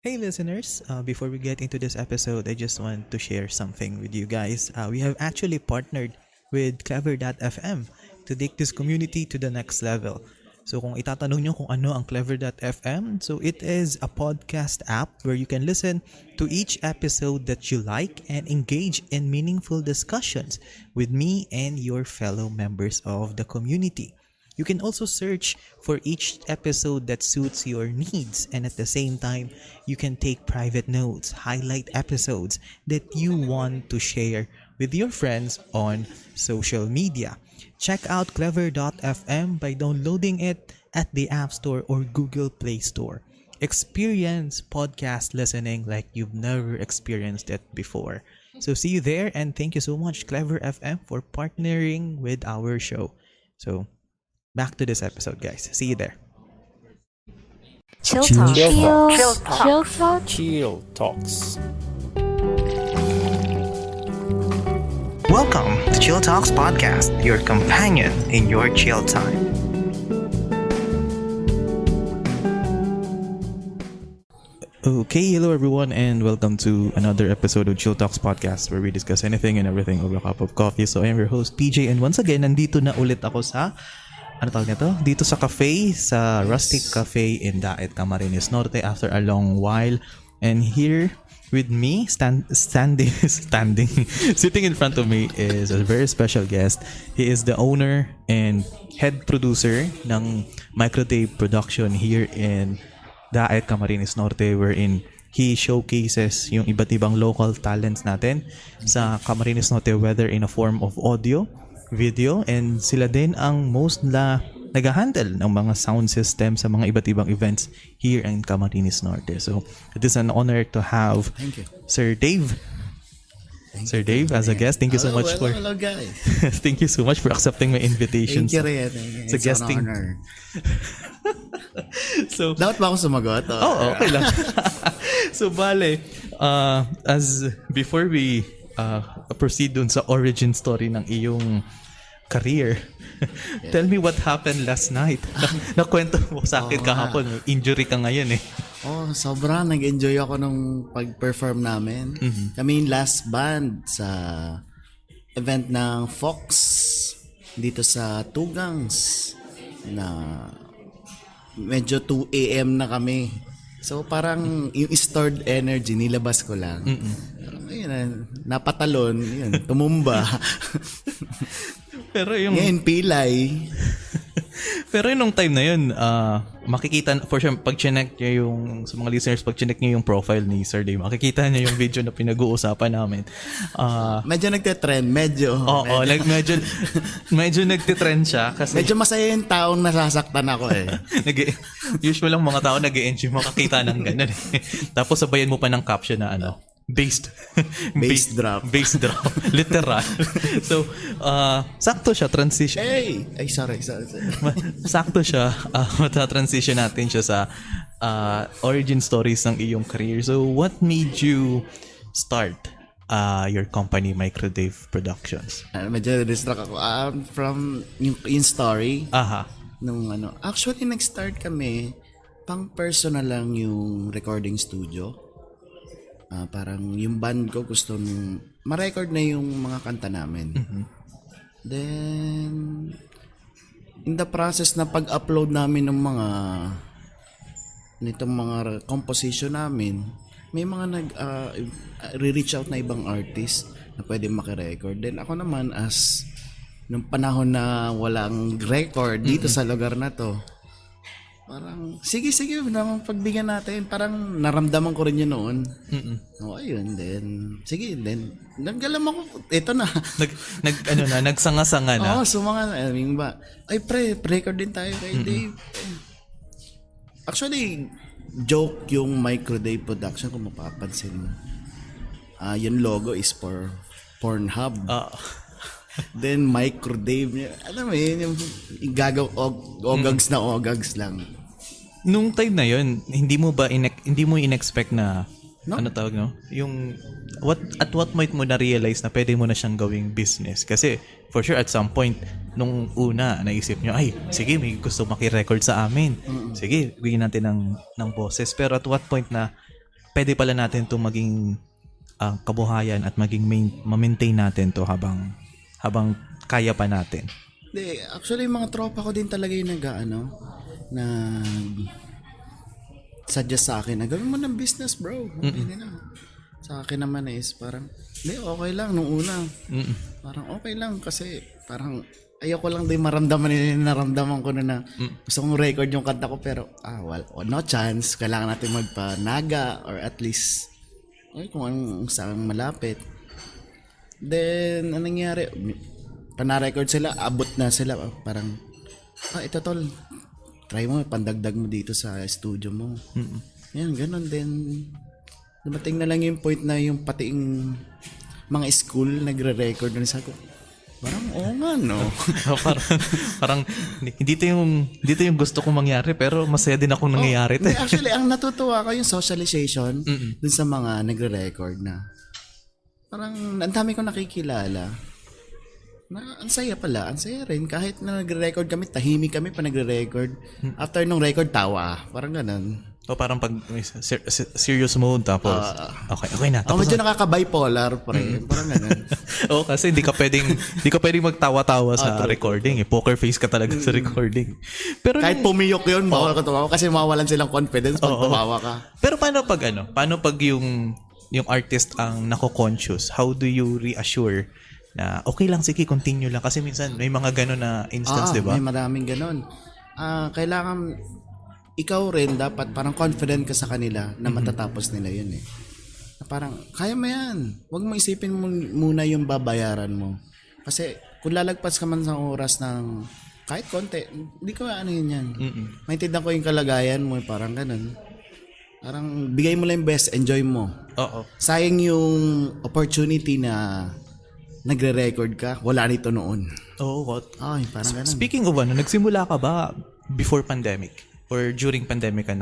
Hey listeners, before we get into this episode, I just want to share something with you guys. We have actually partnered with Clever.fm to take this community to the next level. So kung itatanong nyo kung ano ang Clever.fm, so it is a podcast app where you can listen to each episode that you like and engage in meaningful discussions with me and your fellow members of the community. You can also search for each episode that suits your needs, and at the same time, you can take private notes, highlight episodes that you want to share with your friends on social media. Check out clever.fm by downloading it at the App Store or Google Play Store. Experience podcast listening like you've never experienced it before. So see you there, and thank you so much, Clever FM, for partnering with our show. So back to this episode, guys. See you there. Chill Talk. Chill Talk. Chill Talks. Welcome to Chill Talks Podcast, your companion in your chill time. Okay, hello everyone, and welcome to another episode of Chill Talks Podcast, where we discuss anything and everything over a cup of coffee. So I am your host, PJ, and once again, nandito na ulit ako sa dito sa cafe, sa Rustic Cafe in Daet, Camarines Norte after a long while. And here with me, standing, sitting in front of me is a very special guest. He is the owner and head producer ng Microdave Production here in Daet, Camarines Norte, wherein he showcases yung iba't ibang local talents natin sa Camarines Norte, whether in a form of audio, video, and sila din ang most na nag-handle ng mga sound system sa mga iba't ibang events here in Camarines Norte. So, it is an honor to have Sir Dave. Sir Dave as a guest. Thank you so much for Hello guys. thank you so much for accepting my invitation. Thank you rin. Sa It's guesting. an honor. So, Dapat ba ako sumagot? okay lang. So, bale, as before we proceed dun sa origin story ng iyong career, tell me what happened last night. Nakwento mo sa akin kahapon, may injury ka ngayon eh. Sobrang nag-enjoy ako nung pag-perform namin. Kami yung last band sa event ng Fox dito sa Tugangs na medyo 2 a.m. na kami. So parang yung stored energy nilabas ko lang. Ayun, napatalon, yun, tumumba. Pero yung Ngayon, pilay. Pero yung nung time na yun, makikita, for sure, pag chinek niya yung, sa mga listeners, pag chinek niya yung profile ni Sir Dave, makikita niya yung video na pinag-uusapan namin. Medyo nagte-trend, medyo. Oo, like medyo nagtitrend siya kasi Medyo masaya yung taong nasasaktan ako eh. usual lang mga tao nag-e-enjoy makakita ng ganun eh. Tapos sabayan mo pa ng caption na bass drop. Literal. So, sakto siya, transition. Hey! Ay, sorry. Sakto siya, mata-transition natin siya sa origin stories ng iyong career. So, what made you start your company, Microdave Productions? Medyo distract ako. From yung story, Aha. actually, nag-start kami, pang personal lang yung recording studio. Parang yung band ko gusto nung ma-record na yung mga kanta namin. Then, in the process na pag-upload namin ng nitong mga composition namin, may mga re-reach out na ibang artist na pwede maki-record. Then ako naman nung panahon na walang record dito sa lugar na to, parang, sige, naman pagbigyan natin. Parang naramdaman ko rin yun noon. Ayun, naggalam ako, eto na. Nagsanga-sanga na. Ay record din tayo kay Dave. Actually, joke yung Microdave Production kung mapapansin mo. Yung logo is for Pornhub. Then Microdave, alam mo yun, yung ogags na ogags lang. Nung time na yun, hindi mo in-expect na No? ano tawag no? Yung at what point mo na realize na pwede mo na siyang gawing business? Kasi for sure at some point nung una naisip nyo, ay sige may gusto maki-record sa amin. Sige, bigyan natin ng boses. Pero at what point na pwede pala natin to maging kabuhayan at maging ma-maintain natin to habang kaya pa natin. Actually, mga tropa ko din talaga yung suggest sa akin na gawin mo ng business, bro. Okay na. Sa akin naman is parang, okay lang nung una. Parang okay lang kasi parang ayoko lang din maramdaman nila yung naramdaman ko na gusto kong record yung kanta ko pero no chance. Kailangan natin magpanaga or at least kung anong saan malapit. Then, anong nangyari? Pana-record sila, abot na sila. Parang, ito tol, try mo, pandagdag mo dito sa studio mo. Yan, ganun. Then, dumating na lang yung point na yung pating mga school nagre-record na sa ko. Parang, nga, no? parang hindi to yung gusto kong mangyari pero masaya din akong nangyayari. Actually, ang natutuwa ko yung socialization dun sa mga nagre-record na. Parang, ang dami ko nakikilala. Ang saya pala, ang saya rin. Kahit na nagre-record kami, tahimik kami pa nagre-record. After nung record, tawa. Parang ganun. O parang pag serious mode tapos okay na. Tapos medyo nakaka-bipolar pre. Parang ganun. kasi hindi ka pwedeng magtawa-tawa sa recording. Poker face ka talaga sa recording. Pero kahit pumiyok yun, bawal ka tumawa kasi mawalan silang confidence pag tumawa ka. Pero paano pag yung artist ang nako-conscious? How do you reassure na okay lang, sige, continue lang? Kasi minsan may mga gano'n na instance, di ba? May maraming gano'n. Kailangan ikaw rin dapat parang confident ka sa kanila na matatapos nila yun eh. Na parang, kaya mo yan. Huwag mo isipin muna yung babayaran mo. Kasi kung lalagpas ka man sa oras ng kahit konti, hindi ko yun yan. Maintindihan ko yung kalagayan mo, parang ganun. Parang bigay mo lang yung best, enjoy mo. Sayang yung opportunity na nagre-record ka, wala nito noon. Parang ganun. Speaking of nagsimula ka ba before pandemic? Or during pandemic ka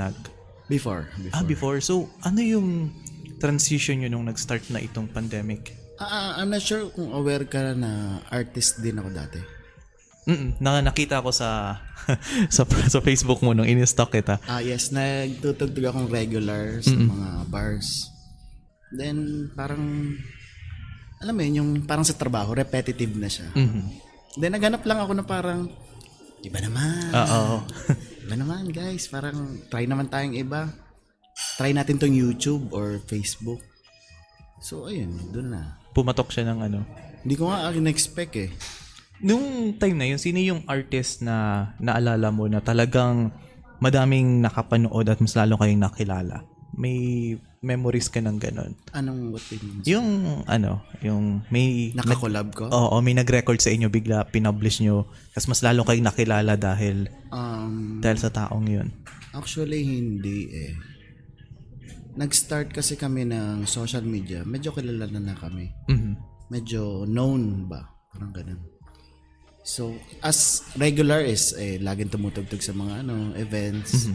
Before. Before. So, ano yung transition nyo nung nag-start na itong pandemic? I'm not sure kung aware ka na artist din ako dati. Nakita ko sa Facebook mo nung in-stock kita. Yes, nagtutugtog akong regular sa mga bars. Then, parang alam mo yun, yung parang sa trabaho, repetitive na siya. Then, naghanap lang ako na parang, iba naman. Iba naman, guys. Parang, try naman tayong iba. Try natin tong YouTube or Facebook. So, ayun, doon na. Pumatok siya ng Hindi ko nga in-expect eh. Nung time na yun, sino yung artist na naalala mo na talagang madaming nakapanood at mas lalo kayong nakilala? May memories ka ng ganun? Anong what do you mean? Yung may nakakolab ko? May nag-record sa inyo, bigla pinublish nyo, tapos mas lalo kayong nakilala dahil sa taong yun. Actually, hindi eh. Nag-start kasi kami ng social media. Medyo kilala na kami. Medyo known ba? Parang ganun. So, as regular is, laging tumutugtog sa mga events.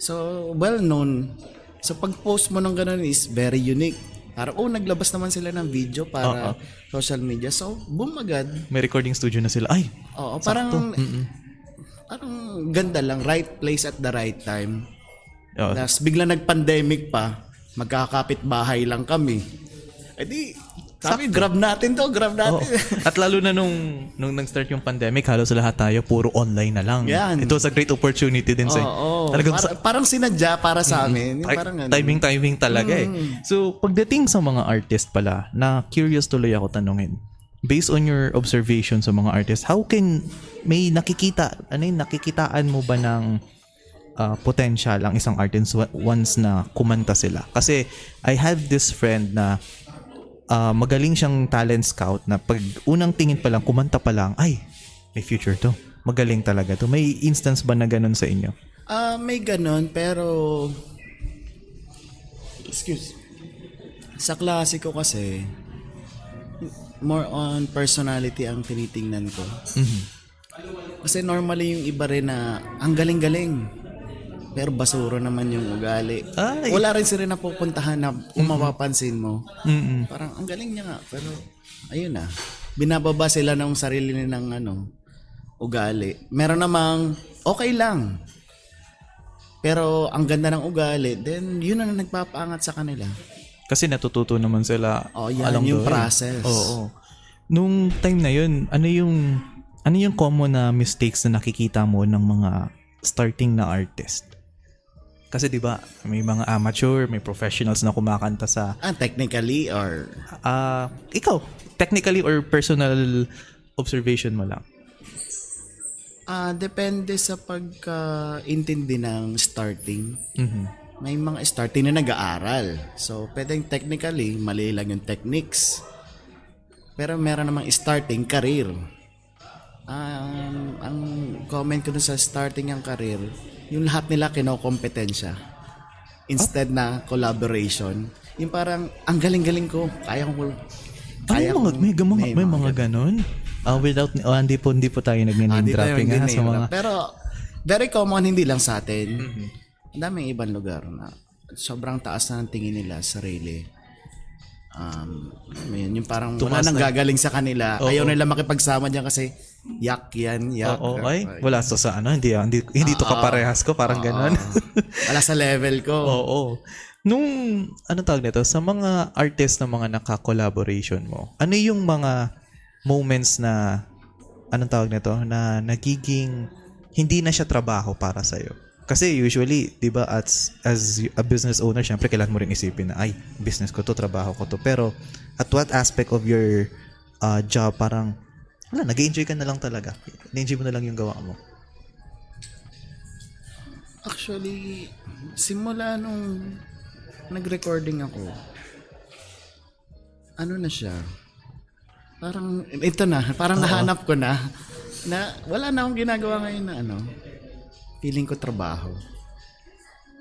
So, well known. So, pag-post mo ng ganun is very unique. Parang, naglabas naman sila ng video para social media. So, boom agad. May recording studio na sila. Ay! Parang ganda lang. Right place at the right time. Tapos, bigla nag-pandemic pa. Magkakapit bahay lang kami. Sabi, grab natin. At lalo na nung nag-start yung pandemic, halos lahat tayo puro online na lang. Yan. It was a great opportunity din sa parang sinadya para sa amin. Parang timing talaga eh. So, pagdating sa mga artist pala, na curious tuloy ako tanungin. Based on your observation sa mga artist, how can may nakikitaan mo ba ng potential ang isang artist once na kumanta sila? Kasi I have this friend na magaling siyang talent scout na pag unang tingin pa lang, kumanta pa lang, ay, may future to. Magaling talaga to. May instance ba na ganun sa inyo? May ganun, pero sa klasiko kasi more on personality ang tinitingnan ko. Kasi normally yung iba rin na ang galing-galing pero basura naman yung ugali. Ay. Wala rin sila napupuntahan na kung mapapansin mo. Parang ang galing niya nga pero ayun na. Binababa sila ng sarili nilang ugali. Meron namang okay lang. Pero ang ganda ng ugali, then yun ang nagpapaangat sa kanila. Kasi natututo naman sila Oh, yan along yung the way. process. Oo. Nung time na yun, ano yung common na mistakes na nakikita mo ng mga starting na artist? Kasi 'di ba, may mga amateur, may professionals na kumakanta sa Technically or ikaw, technically or personal observation mo lang. depende sa pagkaintindi ng starting. Mhm. May mga starting na nag-aaral. So, pwedeng technically, mali lang yung techniques. Pero meron namang starting career. Ang comment ko dun sa starting ang career, yung lahat nila kinokompetensya. Instead na collaboration. Yung parang, ang galing-galing ko. Kaya ko. May mga ganon. Without hindi po tayo nag-name dropping sa mga. Pero very common, hindi lang sa atin. Ang daming ibang lugar na sobrang taas na ng tingin nila sa sarili. Yung parang wala nang gagaling sa kanila. Ayaw nila makipagsama diyan kasi yak yan, yak. Wala sa hindi to kaparehas ko, parang ganon. Wala sa level ko. Oo. Nung tawag nito, sa mga artist na mga naka-collaboration mo, ano yung mga moments na tawag nito, na nagiging hindi na siya trabaho para sa iyo? Kasi usually, 'di ba, as a business owner, syempre kailangan mo ring isipin na ay, business ko to, trabaho ko to. Pero at what aspect of your job parang nag-enjoy ka na lang talaga? Na-enjoy mo na lang yung gawa mo? Actually, simula nung nag-recording ako, na siya? Parang, ito na, parang nahanap ko na wala na akong ginagawa ngayon na feeling ko trabaho.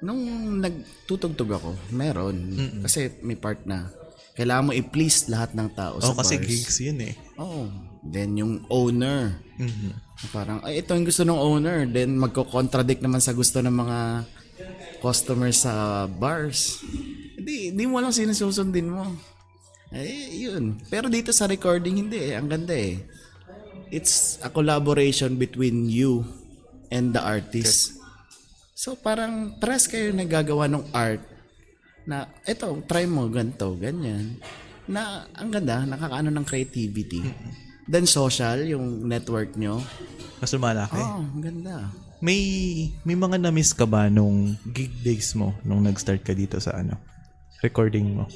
Nung nagtutugtog ako, meron. Kasi may part na kailangan mo i-please lahat ng tao sa bars. Kasi gigs yun eh. Oo. Then yung owner. Parang, ito yung gusto ng owner. Then magko-contradict naman sa gusto ng mga customers sa bars. Hindi mo alam sino susundin mo. Yun. Pero dito sa recording, hindi eh. Ang ganda eh. It's a collaboration between you and the artist. So parang pares kayo nagagawa ng art na eto, try mo ganito, ganyan. Na ang ganda, nakakaano ng creativity. Then social, yung network nyo. Mas lumalaki. Ang ganda. May mga na-miss ka ba nung gig days mo nung nag-start ka dito sa recording mo?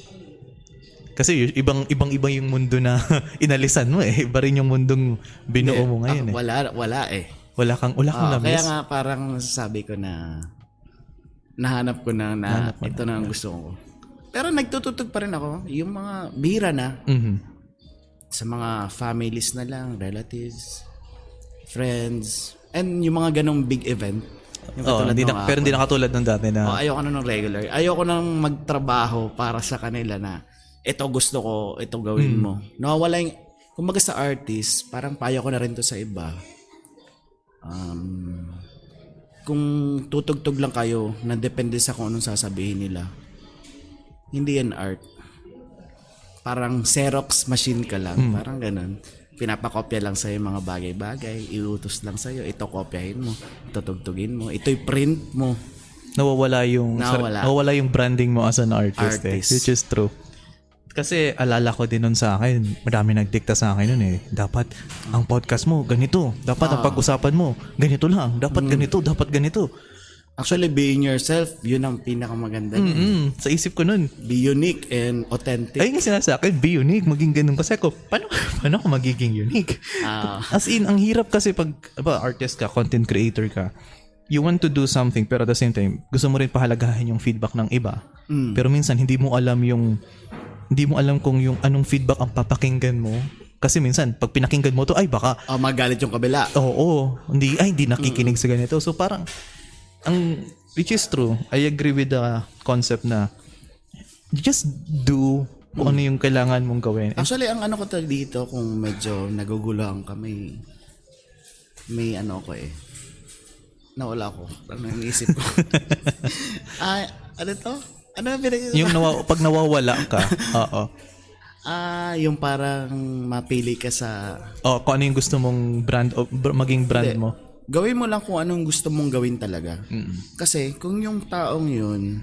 Kasi ibang yung mundo na inalisan mo eh. Iba rin yung mundong binuo mo ngayon eh. Wala eh. Wala kang na-miss. Kaya nga parang sabi ko na nahanap ko na ito na ang gusto ko. Pero nagtututog pa rin ako. Yung mga bihira na. Sa mga families na lang, relatives, friends, and yung mga ganong big event. Pero hindi na katulad ng dati na. Ayoko na ng regular. Ayoko nang magtrabaho para sa kanila na ito gusto ko, ito gawin mo. Nawawala yung, kumbaga sa artist, parang payo ko na rin to sa iba. Kung tutugtog lang kayo na depende sa kung anong sasabihin nila, hindi yan art. Parang Xerox machine ka lang. Parang ganun. Pinapakopya lang sa'yo mga bagay-bagay. Iutos lang sa'yo. Ito kopyahin mo. Ito tugtugin mo. Ito'y print mo. Nawawala yung branding mo as an artist. Which is true. Kasi alala ko din nun sa akin, madami nagdikta sa akin nun eh. Dapat ang podcast mo ganito. Dapat ang pag-usapan mo ganito lang. Dapat ganito, dapat ganito. Actually, being yourself, yun ang pinakamaganda. Sa isip ko nun. Be unique and authentic. Ayun nga sinasa akin, be unique, maging ganun. Kasi ako, paano ako magiging unique? As in, ang hirap kasi pag artist ka, content creator ka, you want to do something pero at the same time, gusto mo rin pahalagahin yung feedback ng iba. Pero minsan, hindi mo alam kung yung anong feedback ang papakinggan mo. Kasi minsan, pag pinakinggan mo to, ay baka magalit yung kabila. Oo. Hindi nakikinig sa ganito. So parang, which is true, I agree with the concept na just do kung ano yung kailangan mong gawin. Actually, ang ko dito, kung medyo naguguluhan ka, may ko eh. Nawala ko. Ano yung isip ko? Ano to? Yung pag nawawala ka, oo. Yung parang mapili ka sa... kung ano yung gusto mong brand, maging brand mo. gawin mo lang kung anong gusto mong gawin talaga. Kasi kung yung taong yun,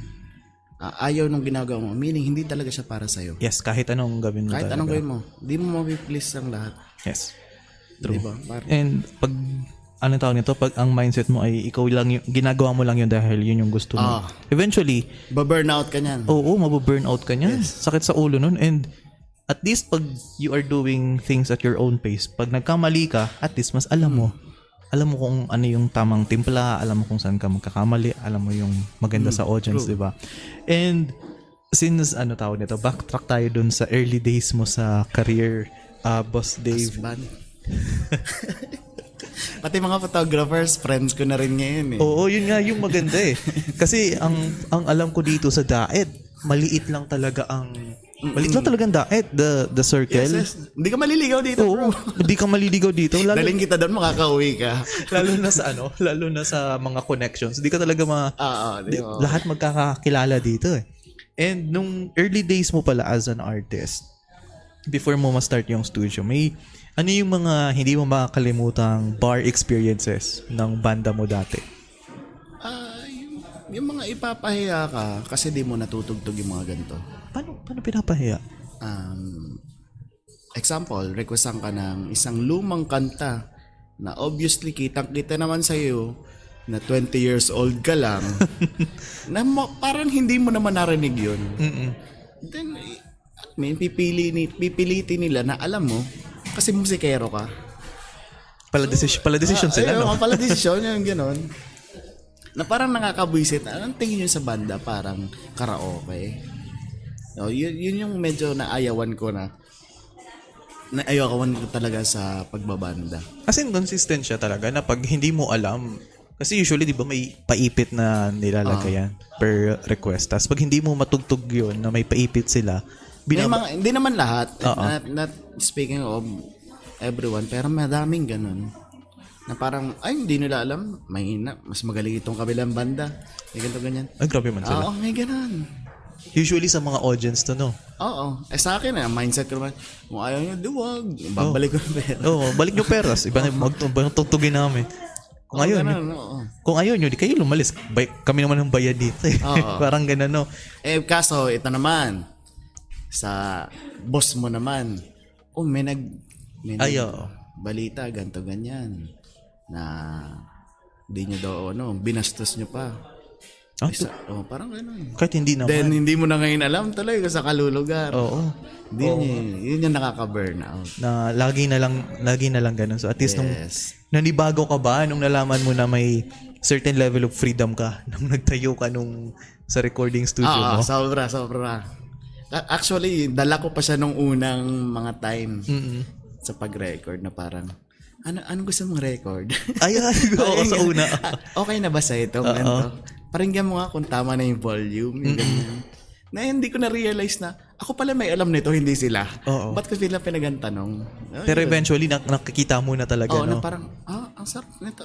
ayaw nung ginagawa mo, meaning hindi talaga siya para sa'yo. Yes, kahit anong gawin mo Kahit talaga. anong gawin mo, hindi mo mapiplease ang lahat. Yes. True. Diba? And pag, anong tawag nito, pag ang mindset mo ay ikaw lang yung, ginagawa mo lang yun dahil yun yung gusto mo. Eventually, Ba-burnout ka niyan. oo, mabu-burnout ka niyan. Sakit sa ulo nun. And at least pag you are doing things at your own pace, pag nagkamali ka, at least mas alam mo. Alam mo kung ano yung tamang timpla, alam mo kung saan ka magkakamali, alam mo yung maganda sa audience, di ba? And since, tawag nito, backtrack tayo dun sa early days mo sa career, Boss Dave. Husband. Pati mga photographers, friends ko na rin ngayon eh. Oo, yun nga yung maganda eh. Kasi ang alam ko dito sa Daet, maliit lang talaga ang Daet, the circle. Yes. Hindi ka maliligaw dito, Oo, bro. hindi ka maliligaw dito. Daling kita doon, makakauwi ka. lalo na sa mga connections. Hindi ka talaga Di ba? lahat magkakakilala dito eh. And nung early days mo pala as an artist, before mo ma-start yung studio, may ano yung mga hindi mo makakalimutang bar experiences ng banda mo dati? Yung mga ipapahiya ka kasi di mo natutugtog yung mga ganito. Paano pinapahiya? Example, requestan ka ng isang lumang kanta na obviously kitang-kita naman sa'yo na 20 years old ka lang na parang hindi mo naman narinig yun. Then, pipilitin nila na alam mo kasi musikero ka. Pala decision sila, no? Pala desisyon, yung gano'n. Na parang nakakabwisit. Anong tingin yun sa banda? Parang karaoke. So, yun yung medyo naayawan ko na naayawan ko talaga sa pagbabanda. As in, consistent siya talaga na pag hindi mo alam, kasi usually, di ba, may paipit na nilalagayan per request. Tapos pag hindi mo matugtog yun, na may paipit sila, hindi naman lahat. Not speaking of everyone, pero madaming ganun. Na parang, hindi nila alam, mas magaling itong kabilang banda. May ganito ganyan. Ay, grabe man sila. Oo, may ganun. Usually sa mga audience to, no? Oo. Sa akin, mindset ko naman, kung ayaw nyo, duwag. Babalik ko na pera. Oo, balik nyo peras. Iba na magtugtugin namin. Kung ayaw nyo, di kayo lumalis. Kami naman ang bayad dito eh. Parang ganun, no? Kaso, ito naman, sa boss mo naman, may balita, ganto ganyan, na di nyo daw, binastos nyo pa. Parang gano'n. Kahit hindi naman. Then, hindi mo na ngayon alam tuloy kung sa kalulugar. Oo. Yun yung nakaka-burnout. Na lagi na lang ganun. So, at least nung nanibago ka ba, nung nalaman mo na may certain level of freedom ka, nung nagtayo ka sa recording studio mo? Sobra. Actually, dala ko pa siya nung unang mga time sa pag-record na parang, ano gusto mong record? Oo, sa una. Okay na ba sa ito? Paringgan mo nga kung tama na yung volume. Yung ganyan. Na hindi ko na-realize na, ako pala may alam nito, hindi sila. Ba't ko sila pinagantanong? Pero eventually, nakikita mo na talaga, no? Na parang, ang sarap nito.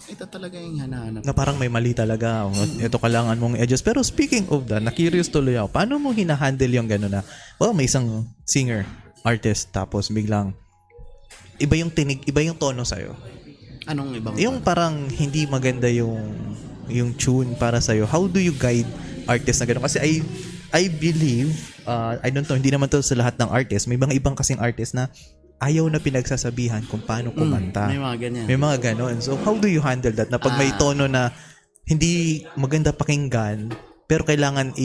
Ito talaga yung hanahanap. Na parang may mali talaga. Ito kailangan mong adjust. Pero speaking of that, na-curious tuloy ako. Paano mo hinahandle yung gano'n na, may isang singer, artist, tapos biglang, iba yung tinig, iba yung tono sa'yo. Anong ibang yung parang hindi maganda yung tune para sa'yo. How do you guide artists na gano'n? Kasi I believe, I don't know, hindi naman to sa lahat ng artists. May mga ibang kasing artists na ayaw na pinagsasabihan kung paano kumanta. May mga ganyan. May mga ganon. So, how do you handle that? Na pag may tono na hindi maganda pakinggan, pero kailangan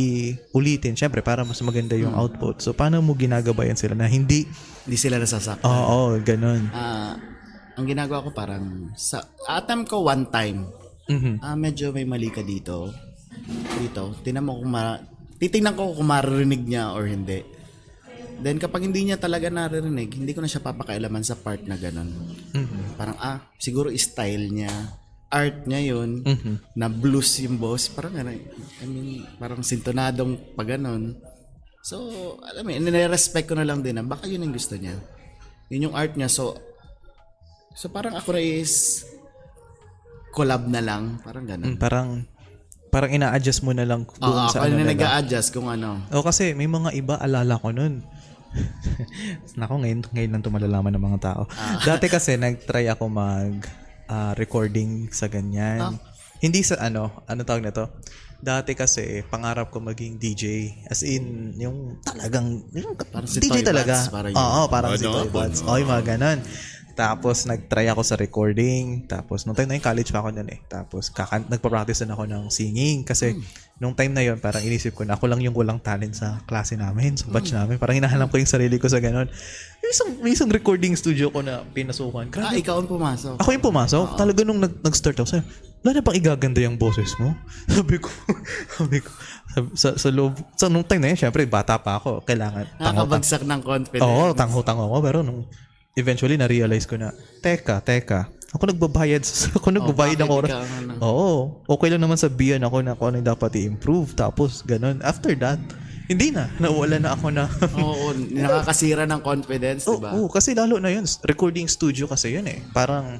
ulitin, syempre, para mas maganda yung output. So, paano mo ginagabayan sila na hindi sila nasasaktan? Oo, ganon. Ang ginagawa ko parang, attempt ko one time, medyo may mali ka dito. Titignan ko kung maririnig niya or hindi. Then kapag hindi niya talaga naririnig, hindi ko na siya papakailaman sa part na ganun. Parang siguro style niya, art niya yun, na blues yung boss, parang gano'n. Parang sintonadong pag ganun. So, alam mo, nire-respect ko na lang din na baka yun ang gusto niya. Yun yung art niya. So parang ako na is collab na lang, parang gano'n. Parang ina-adjust mo na lang doon sa ano nila. Nag-a-adjust kung ano. Kasi may mga iba, alala ko nun. Nako, ngayon lang ito malalaman ng mga tao. Dati kasi, nag-try ako recording sa ganyan. Hindi sa ano tawag na to? Dati kasi pangarap ko maging DJ. As in, yung talagang yung Parang si DJ Toy talaga. Bats, parang Oo, yun. parang si Toy Bats. O, yung mga ganun. Tapos nag-try ako sa recording. Tapos nung time na yung college pa ako nun eh. Tapos nagpa-practice na ako ng singing kasi nung time na yon parang inisip ko na ako lang yung walang talent sa klase namin, sa batch namin. Parang hinahanap ko yung sarili ko sa ganun. May isang recording studio ko na pinasukan. Grabe. Ikaw ang pumasok. Ako yung pumasok. Talaga nung nag-start ako, sabi, wala na bang igaganda yung boses mo? Sabi ko, sa loob, nung time na yun, syempre, bata pa ako. Kailangan, Nakakabagsak ng confidence. Oo, tangho-tangho ako. Pero nung eventually, na-realize ko na, teka, ako nagbabayad ng oras. Oo, okay lang naman sabihan ako na kung ano yung dapat i-improve. Tapos, ganun. After that, hindi na. Nawala na ako na. Oo, nakakasira ng confidence, diba? Oo, kasi lalo na yun. Recording studio kasi yun eh. Parang,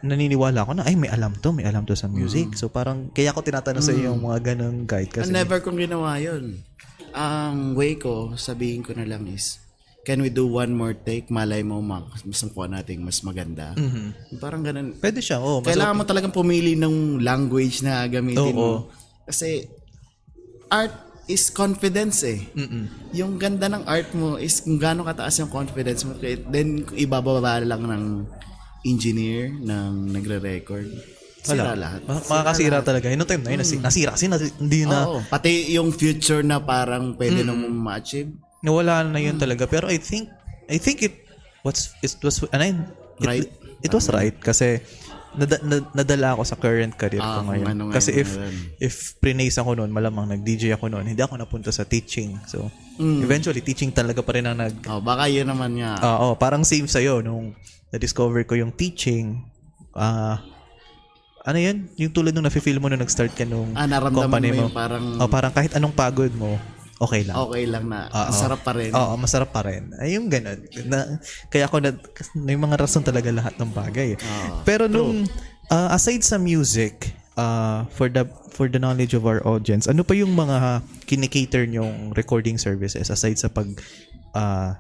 naniniwala ako na, ay, may alam to sa music. So, parang, kaya ako tinatanong sa iyo yung mga ganong guide. Kasi, Never kong ginawa yun. Ang way ko, sabihin ko na lang is, can we do one more take? Malay mo, mas makuha natin mas maganda. Parang ganun. pwede siya, oo. Kailangan mo talagang pumili ng language na gamitin mo. Kasi, art is confidence eh. Yung ganda ng art mo is kung gaano kataas yung confidence mo. Then, ibababa lang ng engineer ng nagre-record. Sira lahat. Makakasira talaga. Yung time na yun, nasira kasi hindi na, Oo, pati yung future na parang pwede na mong ma-achieve. nawala na yun talaga. Pero I think it was Right. It was right kasi nadala ako sa current career ko ngayon. Ano Kasi ngayon. if pre-nace ako noon, malamang nag-DJ ako noon, hindi ako napunta sa teaching. So, eventually, teaching talaga pa rin ang Baka yun naman nga. Oo, parang same sa'yo. Nung na-discover ko yung teaching, ano yun? Yung tulad nung nafe-feel mo nung nag-start ka nung Naramdaman company mo mo. yung parang Parang kahit anong pagod mo, okay lang. okay lang na. Masarap pa rin. Oo, masarap pa rin. Ay, yung ganun. Kaya ako may mga rason talaga lahat ng bagay. Pero nung, aside sa music, for the knowledge of our audience, ano pa yung mga kinikater nyong recording services aside sa pag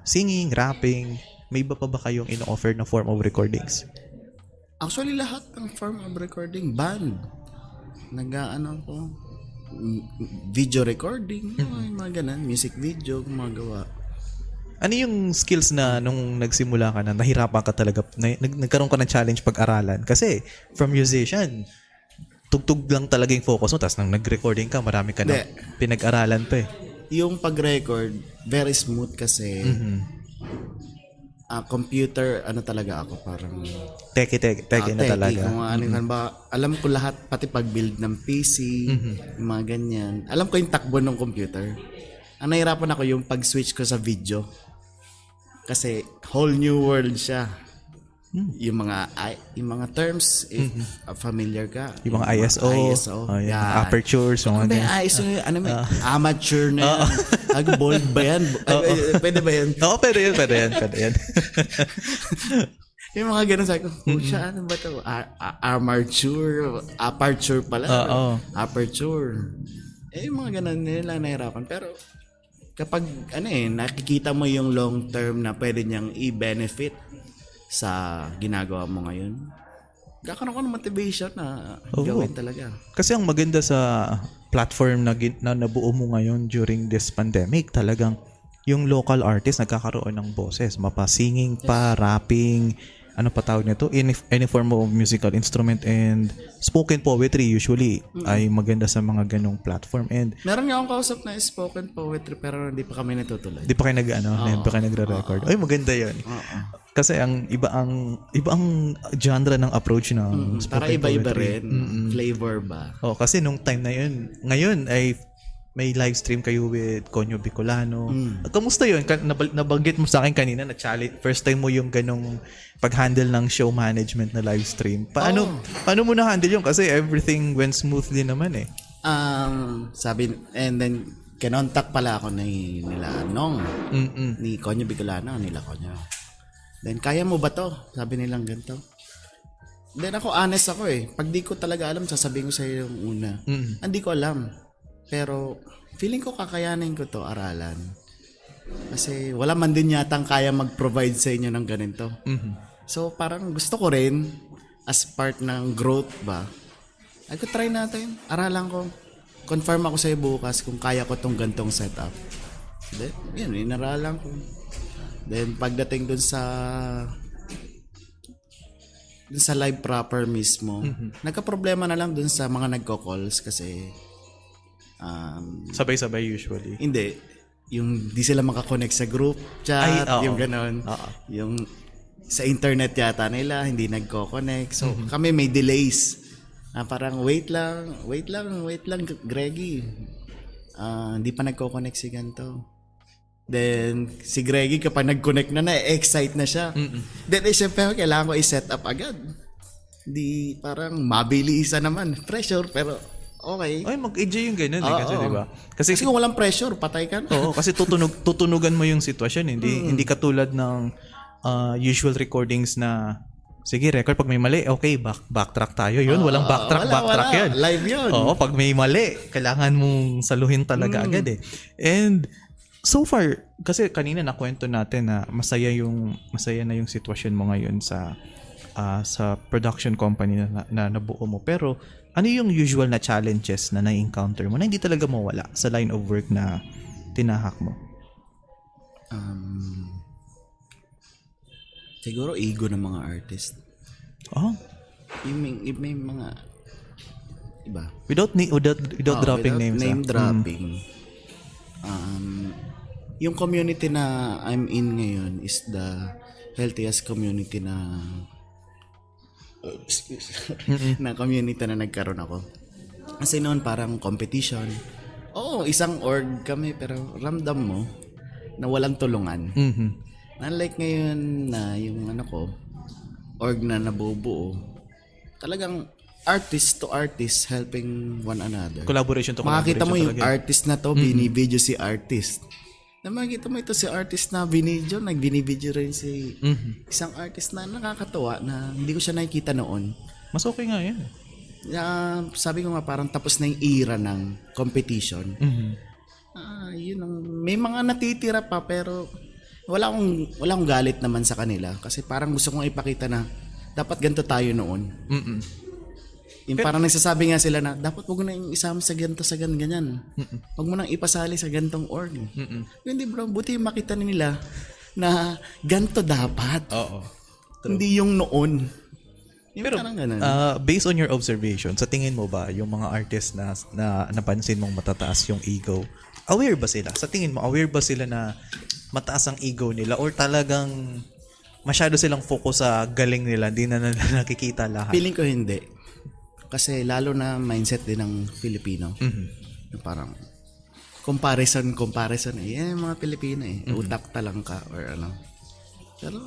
singing, rapping, may iba pa ba kayong ino-offer na form of recordings? Actually, lahat ng form of recording, band. Nag-ano ko, video recording, mga ganun, music video, gumagawa. Ano yung skills na nung nagsimula ka na nahirapan ka talaga, nagkaroon ka ng challenge pag-aralan? Kasi from musician, tugtog lang talaga yung focus mo, tapos nang nag-recording ka, marami ka na pinag-aralan pa eh. Yung pag-record, very smooth kasi computer, ano talaga ako, parang Teke na talaga. Kung ano ba, alam ko lahat, pati pag-build ng PC, yung mga ganyan. Alam ko yung takbo ng computer. Ang nahirapan ako yung pag-switch ko sa video. Kasi whole new world siya. Yung mga terms, if familiar ka. Yung mga ISO, apertures, ano ba ISO? Amateur na yan. Bold ba yan? Pwede ba yan? Oo, pwede yan. Yung mga ganun sabi ko, siya, ano ba ito? Aperture pala. Aperture. Yung mga ganun nila nahirapan. Pero kapag nakikita mo yung long term na pwede niyang i-benefit sa ginagawa mo ngayon, kakaroon ko ng motivation na gawin talaga. Kasi ang maganda sa platform na nabuo mo ngayon during this pandemic, talagang yung local artist nagkakaroon ng boses, mapa-singing pa, rapping, ano pa tawag nito, any form of musical instrument, and spoken poetry usually ay maganda sa mga ganong platform. And meron nga akong kausap na spoken poetry pero hindi pa kami natutuloy. Hindi pa kayo nagre-record. Ay, maganda 'yon. Kasi ang iba ang genre ng approach ng spoken para iba-iba poetry. rin. Flavor ba? Kasi nung time na yun, ngayon ay may live stream kayo with Conyo Bicolano. Kamusta yun? Nabanggit mo sa akin kanina na challenge. First time mo yung ganong pag-handle ng show management na live stream. Paano mo na-handle yun? Kasi everything went smoothly naman eh. And then kinontak pala ako nila Nong. Ni Conyo Bicolano, nila Conyo. Then, kaya mo ba to? Sabi nilang ganito. Then ako, honest ako eh. Pag di ko talaga alam, sasabihin ko sa iyo yung una. Hindi ko alam. Pero, feeling ko kakayanin ko to aralan. Kasi wala man din yatang kaya mag-provide sa inyo ng ganito. So, parang gusto ko rin. as part ng growth ba, ay ko try natin. Aralan ko. Confirm ako sa'yo bukas kung kaya ko tong gantong setup. Then, yun, inaralan ko. Then, pagdating dun sa live proper mismo, nagka-problema na lang dun sa mga nagko-calls kasi Sabay-sabay usually. hindi. Yung di sila makakonect sa group chat, Ay, oo. yung ganon. Oo. Yung sa internet yata nila, hindi nagko-connect. So, kami may delays. Parang wait lang, Greggy. Hindi pa nagko-connect si ganito. Then, si Greggy kapag nag-connect na-excite na siya. Then, syempre, kailangan ko i-set up agad. Di, parang mabilisan naman. Pressure, pero okay. Ay, mag-enjoy yung ganun kasi Oo. di ba? Kasi Kasi kung walang pressure, patay ka na. oo, kasi tutunugan mo yung sitwasyon, hindi katulad ng usual recordings na sige, record pag may mali, okay, backtrack tayo. Yun, walang backtrack wala. yan. Live yun. Oo, pag may mali, kailangan mong saluhin talaga agad eh. And so far, kasi kanina nakwento natin na masaya na yung sitwasyon mo ngayon sa production company na nabuo mo. Pero ano yung usual na challenges na na-encounter mo na hindi talaga mawala sa line of work na tinahak mo? Siguro ego ng mga artist. Oh, May mga iba. without dropping Without names. name dropping. Yung community na I'm in ngayon is the healthiest community na na community na nagkaroon ako. Kasi noon parang competition. Oo, isang org kami pero ramdam mo na walang tulungan. Unlike ngayon na yung org na nabubuo, talagang artist to artist helping one another. Collaboration to Makakita mo yung talaga. artist na to, binibidyo si artist. Na makikita mo ito si artist na binidyo, nagbinibidyo rin si isang artist na nakakatuwa na hindi ko siya nakikita noon. Mas okay nga yan. Sabi ko nga parang tapos na yung era ng competition. Yun ang, may mga natitira pa pero wala akong galit naman sa kanila kasi parang gusto kong ipakita na dapat ganito tayo noon. Yung parang nagsasabi nga sila na dapat wag mo na yung isama sa ganito sa ganyan. Wag mo nang ipasali sa gantong org. Hindi bro, buti makita nila na ganito dapat. Oo. Hindi yung noon. Yung Pero parang ganun. based on your observation, sa tingin mo ba yung mga artists na napansin mong matataas yung ego, aware ba sila? Sa tingin mo, aware ba sila na mataas ang ego nila or talagang masyado silang focus sa galing nila, hindi na nakikita lahat? Feeling ko hindi. Kasi lalo na mindset din ng Filipino. Na parang comparison yan yung mga Pilipino eh. Utak talang ka or ano. Pero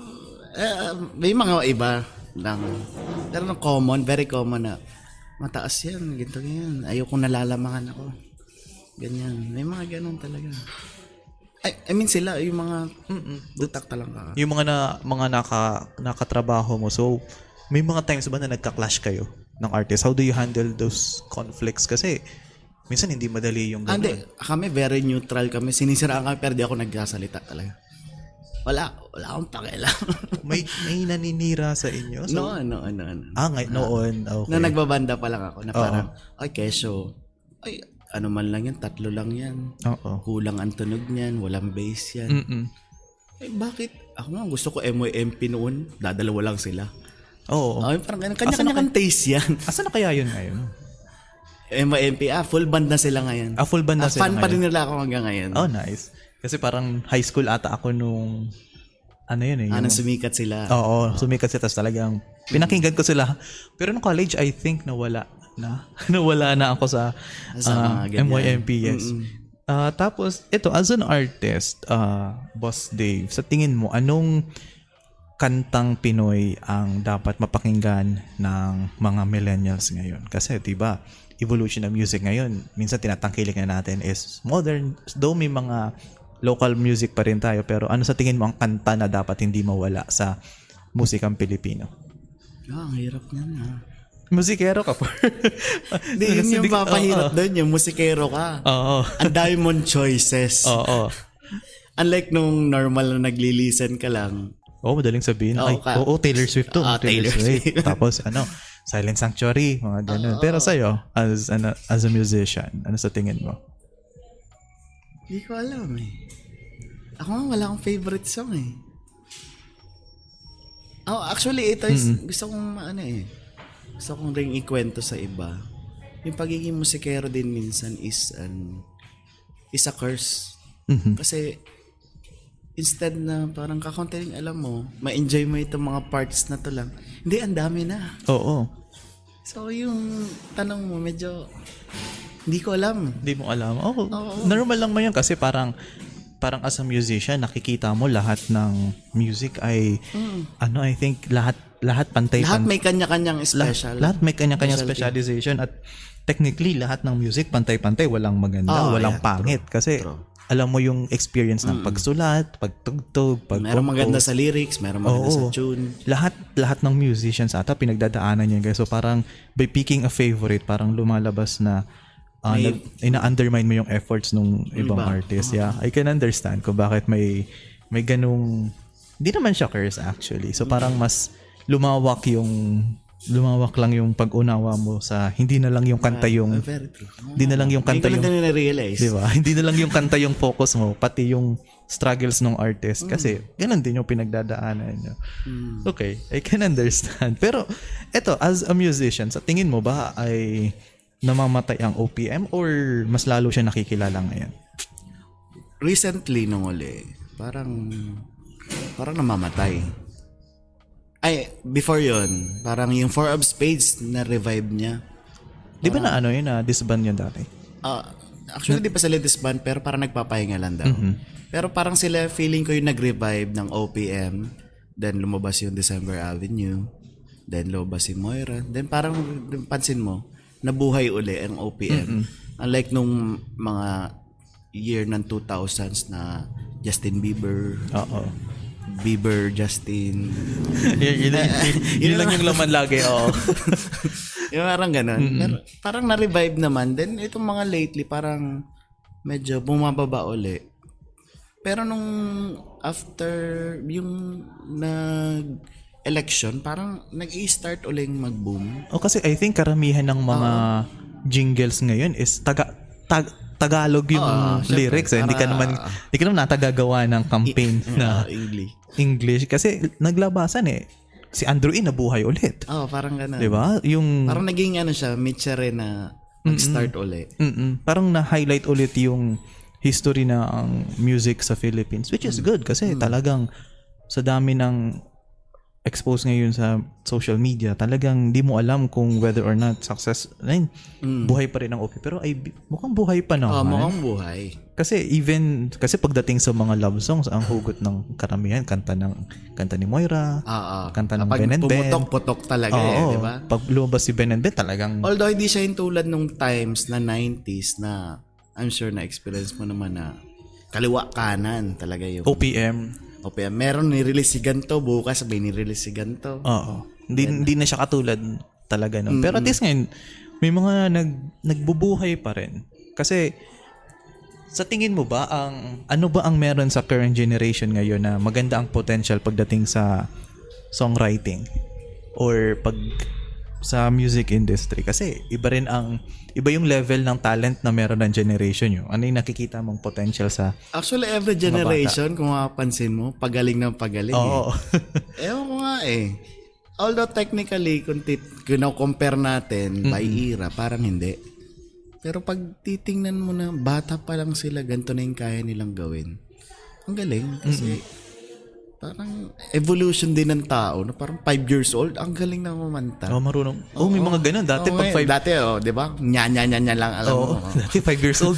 may mga iba lang. Pero common, very common na mataas yan, ganito yan. Ayoko nalalamangan ako. Ganyan. May mga ganun talaga. I mean sila, yung mga utak talang ka. Yung mga nakatrabaho mo, so may mga times ba na nagka-clash kayo ng artist? How do you handle those conflicts? Kasi minsan hindi madali yung Hindi, gano'n. kami very neutral kami. Sinisiraan kami pero di ako nagsasalita talaga. Wala akong pakialam. may naninira sa inyo? So, Noon. noon. Okay. Na nagbabanda pa lang ako na parang, ay kesyo, ay ano man lang yan, 3 lang yan. Oo. Kulang ang tunog niyan, walang bass yan. Eh bakit? Ako nga gusto ko MYMP noon, dadalawa lang sila. Oo. Ay, parang ganun. Kanya-kanya kang taste yan. Asa na kaya yun ngayon? MYMP, full band na sila ngayon. Full band na sila fan pa ngayon. rin nila ako hanggang ngayon. Oh, nice. Kasi parang high school ata ako nung ano yun eh. Nang sumikat sila. Oo, sumikat sila. Tapos talagang pinakinggan ko sila. Pero nung college, I think nawala na ako sa mga ganyan. MYMP, yes. Tapos, ito, as an artist, Boss Dave, sa tingin mo, anong kantang Pinoy ang dapat mapakinggan ng mga millennials ngayon? Kasi, diba, evolution ng music ngayon, minsan tinatangkilik na natin is modern. Though may mga local music pa rin tayo, pero ano sa tingin mo ang kanta na dapat hindi mawala sa musikang Pilipino? Ang hirap niyan ha. Musikero ka po. Hindi, yun yung papahirap doon, yung musikero ka. Oo. Ang dami mong choices. Oo. Unlike nung normal na nagli-listen ka lang, Madaling sabihin. Oo, Taylor Swift to. Taylor Swift. Tapos Silent Sanctuary, mga ganun. Pero sa'yo, as a musician, ano sa tingin mo? Hindi ko alam eh. Ako nga wala akong favorite song eh. Actually, ito is, gusto kong gusto kong ring ikwento sa iba. Yung pagiging musikero din minsan is a curse. Kasi instead na parang kakaunting alam mo, ma-enjoy mo itong mga parts na to lang. Hindi, ang dami na. Oo. So yung tanong mo medyo hindi ko alam. Hindi mo alam. Normal lang mo yun kasi parang as a musician, nakikita mo lahat ng music ay I think lahat pantay. Lahat may kanya-kanyang special. Lahat may kanya-kanyang specialization at technically lahat ng music pantay-pantay, walang maganda, walang pangit kasi alam mo yung experience ng pagsulat, pagtugtog, Meron maganda sa lyrics, meron maganda sa tune. Lahat ng musicians ata pinagdadaanan yan guys. So parang by picking a favorite, parang lumalabas na ina-undermine mo yung efforts ng ibang artist. Yeah, I can understand kung bakit may ganung, hindi naman siya curse actually. So parang mas lumawak lang yung pag-unawa mo sa hindi na lang yung kanta yung Very true. hindi na lang yung kanta yung Hindi ko na realize. di ba? Hindi na lang yung kanta yung focus mo, pati yung struggles ng artist kasi ganun din yung pinagdadaanan niyo. Okay, I can understand. Pero eto, as a musician, sa tingin mo ba ay namamatay ang OPM or mas lalo siya nakikilala ngayon? Recently nung uli, parang namamatay. Ay, before yon, parang yung Four of Spades na revive niya. Di ba na disband yun dati? Actually, di pa sila disband, pero parang nagpapahinga lang daw. Pero parang sila, feeling ko yung nag-revive ng OPM. Then lumabas yung December Avenue. Then lumabas si Moira. Then parang pansin mo, nabuhay uli ang OPM. Unlike nung mga year ng 2000s na Justin Bieber. Justin. yun lang yung laman lagi. Yung parang ganun. Pero parang na-revive naman. Then itong mga lately parang medyo bumababa uli. Pero nung after yung nag-election, parang nag-i-start uling mag-boom. Kasi I think karamihan ng mga jingles ngayon is Tagalog yung lyrics. Hindi ka naman natagagawa ng campaign na English. Kasi naglabasan si Andrew E nabuhay ulit. Parang ganun. Diba? Parang naging siya, Mitchare na nag-start ulit. Parang na-highlight ulit yung history na ang music sa Philippines, which is good kasi talagang sa dami ng expose ngayon sa social media, talagang di mo alam kung whether or not success, buhay pa rin ang OP. Pero mukhang buhay pa naman. Mukhang buhay. Kasi pagdating sa mga love songs, ang hugot ng karamihan, kanta ni Moira, kanta ng Ben and Ben. Pumutok-putok talaga di ba? Pag lumabas si Ben and Ben, talagang... Although hindi siya yung tulad nung times na 90s na I'm sure na experience mo naman na kaliwa kanan talaga yung OPM. Meron ni-release si ganto, bukas may ni-release si ganto. Hindi na siya katulad talaga nun. Pero at least ngayon, may mga nagbubuhay pa rin. Kasi sa tingin mo ba ano ba ang meron sa current generation ngayon na maganda ang potential pagdating sa songwriting or sa music industry? Kasi iba yung level ng talent na meron ng generation nyo. Ano yung nakikita mong potential sa... Actually, every generation, kung mapapansin mo, pagaling ng pagaling. Ewan ko nga Although technically, kung compare natin by era, parang hindi. Pero pag titingnan mo na bata pa lang sila, ganito na yung kaya nilang gawin. Ang galing. Kasi parang evolution din ng tao. Parang 5 years old, ang galing na mamanta. Marunong. May mga ganun. Dati pag 5... Dati, di ba? Nya lang, alam mo. Dati 5 years old.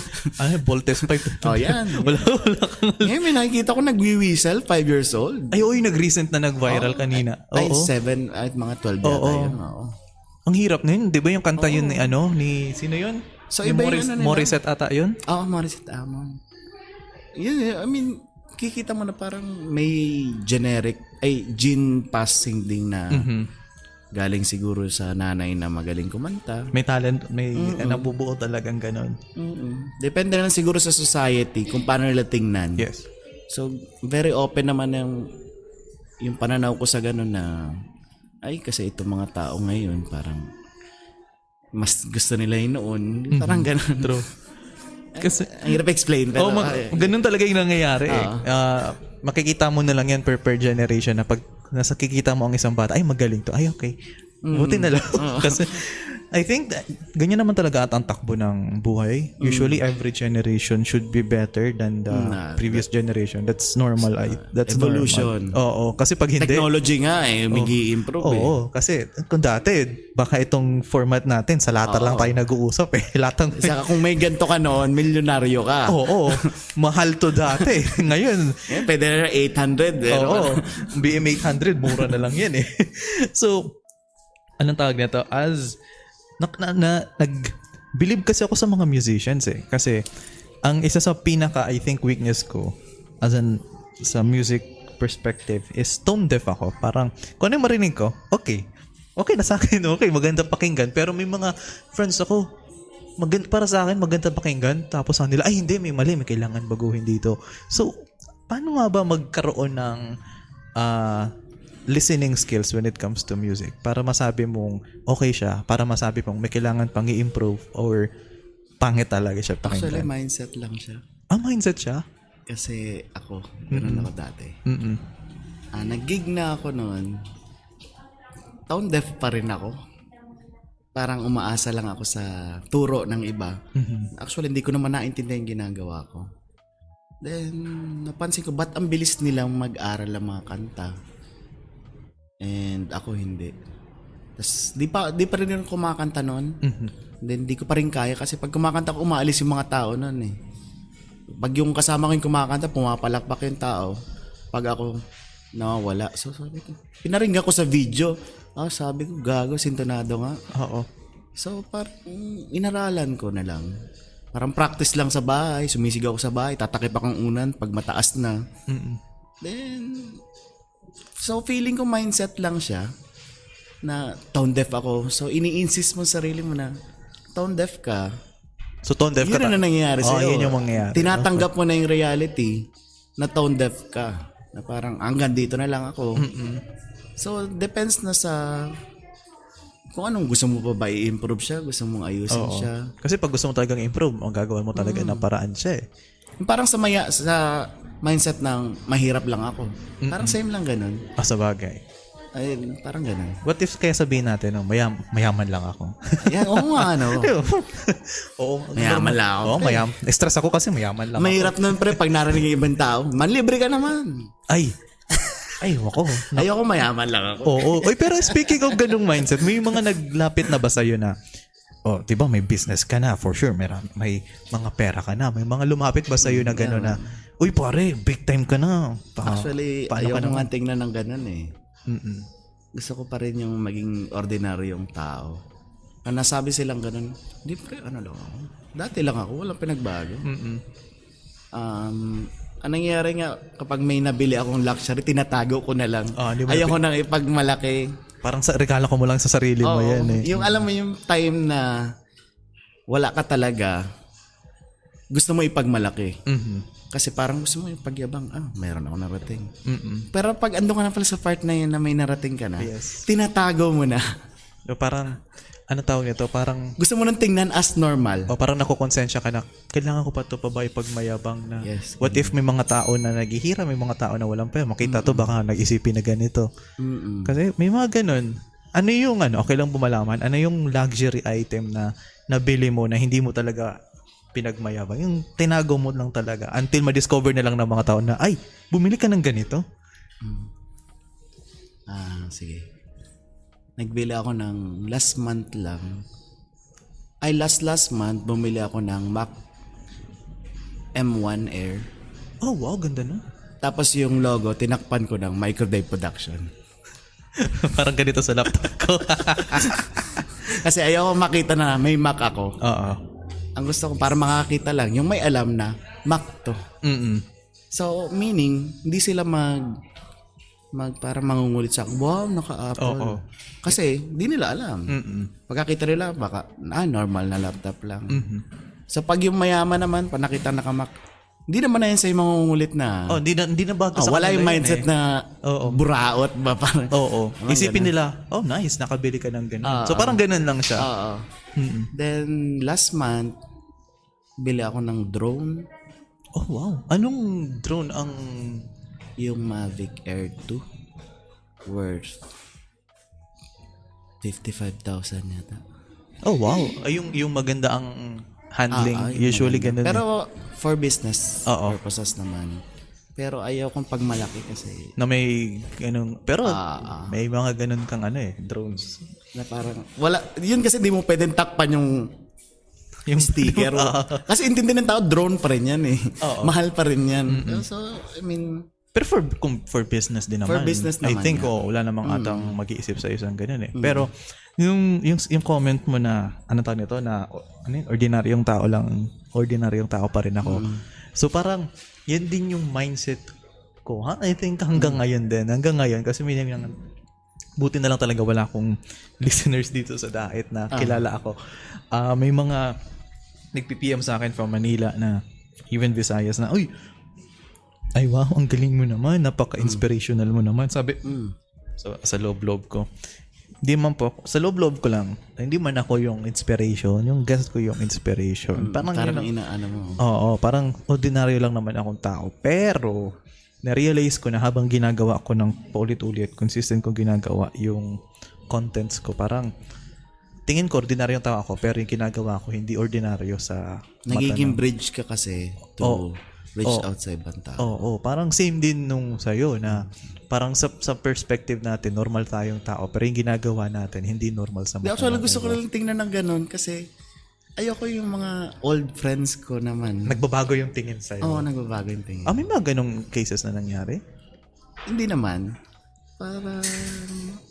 Voltes 5. Yan. Wala kang... Ngayon, may nakikita ko nagwi-whistle, 5 years old. Nag-recent na nag-viral kanina. 7 at mga 12 yata yun. Ang hirap na yun. Di ba yung kanta yun ni sino yun? So, iba yung Morissette ata yun? Morissette Amon. Yun, I mean, kikita mo na parang may gene passing din na galing siguro sa nanay na magaling kumanta. May talent, may nabubuo talagang ganon. Depende na siguro sa society kung paano nila tingnan. Yes. So, very open naman yung yung pananaw ko sa ganun na, ay kasi itong mga tao ngayon, parang mas gusto nila yun noon. Parang ganun. True. Kasi, Ang hirap explain. Pero, ganun talaga yung nangyayari eh. Makikita mo na lang yan per generation na pag nasa kikita mo ang isang bata, ay magaling to. Ay okay. Buti na lang. Kasi I think that, ganyan naman talaga at ang takbo ng buhay. Usually every generation should be better than the previous generation. That's normal. That's evolution. Normal. Oo, kasi pag hindi Technology nga mag-i-improve Oo, kasi kung dati baka itong format natin sa latar lang tayo nag-uusap eh. Latang Saka kung may ganito ka noon, milyonaryo ka. Oo, mahal to dati. Ngayon, Pwede na 800. oo, BM 800 mura na lang yan eh. So, anong tawag nito? As nag-believe kasi ako sa mga musicians eh. Kasi ang isa sa pinaka I think weakness ko sa music perspective is tone deaf ako. Parang kung ano yung marinig ko, okay na sa akin, okay, maganda pakinggan. Pero may mga friends ako, para sa akin maganda pakinggan, tapos sa nila, ay hindi, may mali, may kailangan baguhin dito. So, paano nga ba magkaroon ng listening skills when it comes to music para masabi mong okay siya, para masabi mong may kailangan pang i-improve or pangit talaga siya pakinggan? Actually, mindset lang siya. Mindset siya? Kasi ako, ganun ako dati. Nag-gig na ako noon. Tone deaf pa rin ako. Parang umaasa lang ako sa turo ng iba. Actually, hindi ko naman naintindihan yung ginagawa ko. Then, napansin ko, ba't ang bilis nilang mag-aral ang mga kanta? And ako hindi. Tapos di pa rin ako kumakanta noon. Then di ko pa rin kaya kasi pag kumakanta ko, umaalis yung mga tao noon eh. Pag yung kasama ko yung kumakanta, pumapalakpak yung tao. Pag ako nawawala. So sabi ko, pinaringgan ko sa video. Sabi ko, gago, sintonado nga. Oo. So parang inaralan ko na lang. Parang practice lang sa bahay, sumisigaw ako sa bahay, tatakip akong unan pag mataas na. Then so feeling ko mindset lang siya na tone deaf ako. So ini-insist mo sarili mo na tone deaf ka. So tone deaf ka. Yun na nangyayari sa'yo. Yun yung mangyayari. Tinatanggap mo na yung reality na tone deaf ka. Na parang hanggang dito na lang ako. So depends na sa kung anong gusto mo pa ba i-improve siya, gusto mong ayusin siya. Kasi pag gusto mo talagang improve, ang gagawin mo talaga ng paraan siya eh. Parang sa mindset ng mahirap lang ako. Parang same lang ganun. Sa bagay. Ay, parang ganun. What if kaya sabihin natin, mayaman lang ako? Yan, oo nga, ano. Oo. Mayaman lang ako. Oo, stress ako kasi mayaman lang Mahirap nun, pre, pag narinig yung ibang tao, manlibre ka naman. Ay, wako. Ayoko mayaman lang ako. Oo. Oy, pero speaking of ganung mindset, may mga naglapit na ba sa'yo na, diba may business ka na, for sure, may mga pera ka na, may mga lumapit ba sa'yo na gano'n na, uy pare, big time ka na. Actually, ayoko nga tingnan ng gano'n eh. Gusto ko pa rin yung maging ordinaryong tao. Ang nasabi silang gano'n, hindi pre, ano lang ako. Dati lang ako, walang pinagbago. Ang nangyayari nga, kapag may nabili akong luxury, tinatago ko na lang. Ayoko nang ipagmalaki. Parang regalo ko mo lang sa sarili mo yan eh. Yung alam mo yung time na wala ka talaga, gusto mo ipagmalaki. Kasi parang gusto mo ipagyabang, mayroon ako narating. Pero pag ando ka na pala sa part na yun na may narating ka na, tinatago mo na. Parang, ano tawag nito? Parang gusto mo nang tingnan as normal. parang nakukonsensya ka na, kailangan ko pa ito pa ba ipagmayabang na, what if may mga tao na naghihira, may mga tao na walang pera, makita to baka nag-isipin na ganito. Kasi may mga ganun. Ano yung okay lang bumalaman, ano yung luxury item na nabili mo na hindi mo talaga pinagmayabang, yung tinago mo lang talaga until ma-discover na lang ng mga tao na, ay, bumili ka ng ganito? Sige. Nagbili ako ng last month, bumili ako ng Mac M1 Air. Oh, wow, ganda no? Tapos yung logo, tinakpan ko ng Microdrive Production. Parang ganito sa laptop ko. Kasi ayoko makita na may Mac ako. Oo. Ang gusto ko, para makakita lang, yung may alam na Mac to. So, meaning, hindi sila para mangungulit sa akin, wow, naka-Apple. Kasi, di nila alam. Pagkakita nila, baka, normal na laptop lang. So, pag yung mayaman naman, pag nakita naka-Mac, Hindi naman na yan sa'yo mangungulit na. hindi na bago sa wala kanila yung yun mindset eh. na Oo. buraot ba? Parang, Oo. Parang Isipin ganun. nila, nice, nakabili ka ng ganun. Oo. So parang ganun lang siya. Oo. Then, last month, bili ako ng drone. Oh, wow. Anong drone ang... Yung Mavic Air 2. Worth 55,000 yata. Oh, wow. Ay, yung maganda ang handling. Yung Usually maganda. ganun. Pero for business Oo. purposes naman. Pero ayaw kong pagmalaki kasi Na may ganun. Pero may mga ganun kang drones. na parang wala, yun kasi di mo pwedeng takpan yung sticker. Kasi intindi ng tao, drone pa rin yan eh. Mahal pa rin yan. So, I mean, Pero for business din naman. For business I naman, think yeah. wala namang atang mag-iisip sa isang ganun eh. Pero yung comment mo na ano tawag nito na ordinaryong tao lang, ordinaryong tao pa rin ako. So parang yan din yung mindset ko. I think hanggang ngayon din. Hanggang ngayon kasi may buti na lang talaga wala akong listeners dito sa Dait na kilala ako. May mga nagpi-PM sa akin from Manila na even Visayas na, uy, ay wow, ang galing mo naman, napaka-inspirational mo naman. Sabi, so, sa loob-loob ko. Hindi man po, sa loob-loob ko lang, hindi man ako yung inspiration, yung guest ko yung inspiration. Parang inaano mo. Oo, parang ordinaryo lang naman akong tao. Pero, na-realize ko na habang ginagawa ko ng paulit-ulit, consistent ko ginagawa yung contents ko, parang tingin ko ordinaryong tao ako, pero yung ginagawa ko hindi ordinaryo sa Nagiging bridge ka kasi to reach out sa ibang tao. Oo, parang same din nung sa'yo na parang sa perspective natin, normal tayong tao, pero yung ginagawa natin, hindi normal sa mata. Actually, gusto ko lang tingnan ng ganun kasi ayoko yung mga old friends ko naman. Nagbabago yung tingin sa'yo. Oo, nagbabago yung tingin. May mga ganong cases na nangyari? Hindi naman. Parang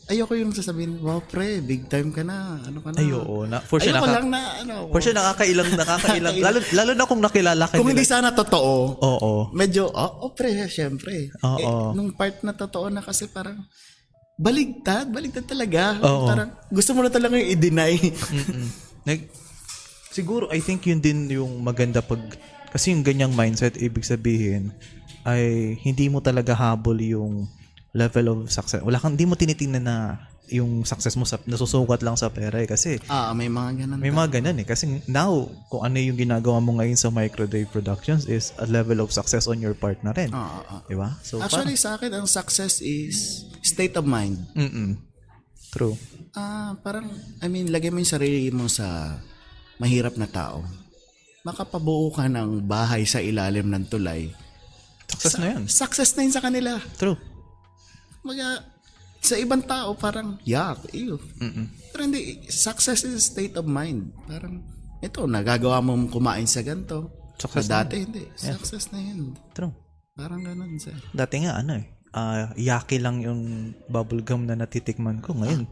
ayoko yung sasabihin, wow pre, big time ka na. Ano ka na? Ay, oo. For sure, ayoko lang na, for sure, nakakailang. lalo na kung nakilala ka kung nila. hindi sana totoo, Oo. medyo, pre, syempre. Oo. Nung part na totoo na kasi parang, baligtad talaga. Oo. Parang, gusto mo na talaga yung i-deny. Siguro, I think yun din yung maganda kasi yung ganyang mindset, ibig sabihin, ay hindi mo talaga habol yung level of success. Hindi mo tinitingnan na yung success mo nasusukat lang sa pera eh. Kasi May mga ganun. may mga ganun eh. Kasi now, kung ano yung ginagawa mo ngayon sa Microdave Productions is a level of success on your part na rin. Diba? So, Actually, sa akin, ang success is state of mind. True. Parang, lagay mo yung sarili mo sa mahirap na tao. Makapabuo ka ng bahay sa ilalim ng tulay. Success na yan. Success na yun sa kanila. True. Sa ibang tao, parang, ew. Pero hindi, success is state of mind. Parang, ito, nagagawa mo kumain sa ganito. Success na dati, hindi. Success na yun. True. Parang ganun siya. Dati nga, yaki lang yung bubblegum na natitikman ko. Ngayon,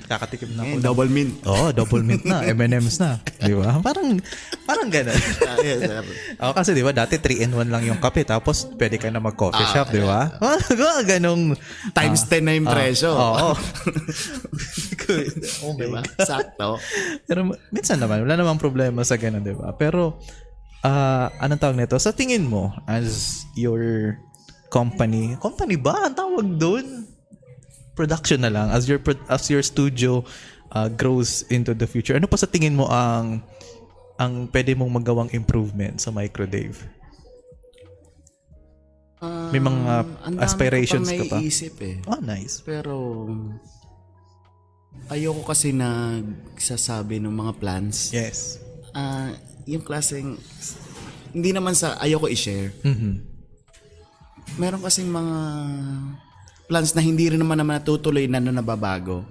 kakatikim na ako. Double mint. Double mint na. M&M's na. Di ba? Parang ganun. Kasi di ba, dati 3-in-1 lang yung kape, tapos pwede ka na mag-coffee shop, di ba? Ganong Times 10 na yung presyo. Oo. Diba? Sakto. Pero minsan naman, wala namang problema sa ganun, di ba? Pero, anong tawag nito? Sa tingin mo, as your company ba ang tawag doon? Production na lang, as your studio grows into the future. Ano pa sa tingin mo ang pwede mong magawang improvement sa Microdave? May mga aspirations ka pa? Naiisip eh. Nice. Pero ayoko kasi nagsasabi ng mga plans. Yes. Yung klaseng hindi naman sa ayoko i-share. Meron kasing mga plans na hindi rin naman natutuloy na nababago.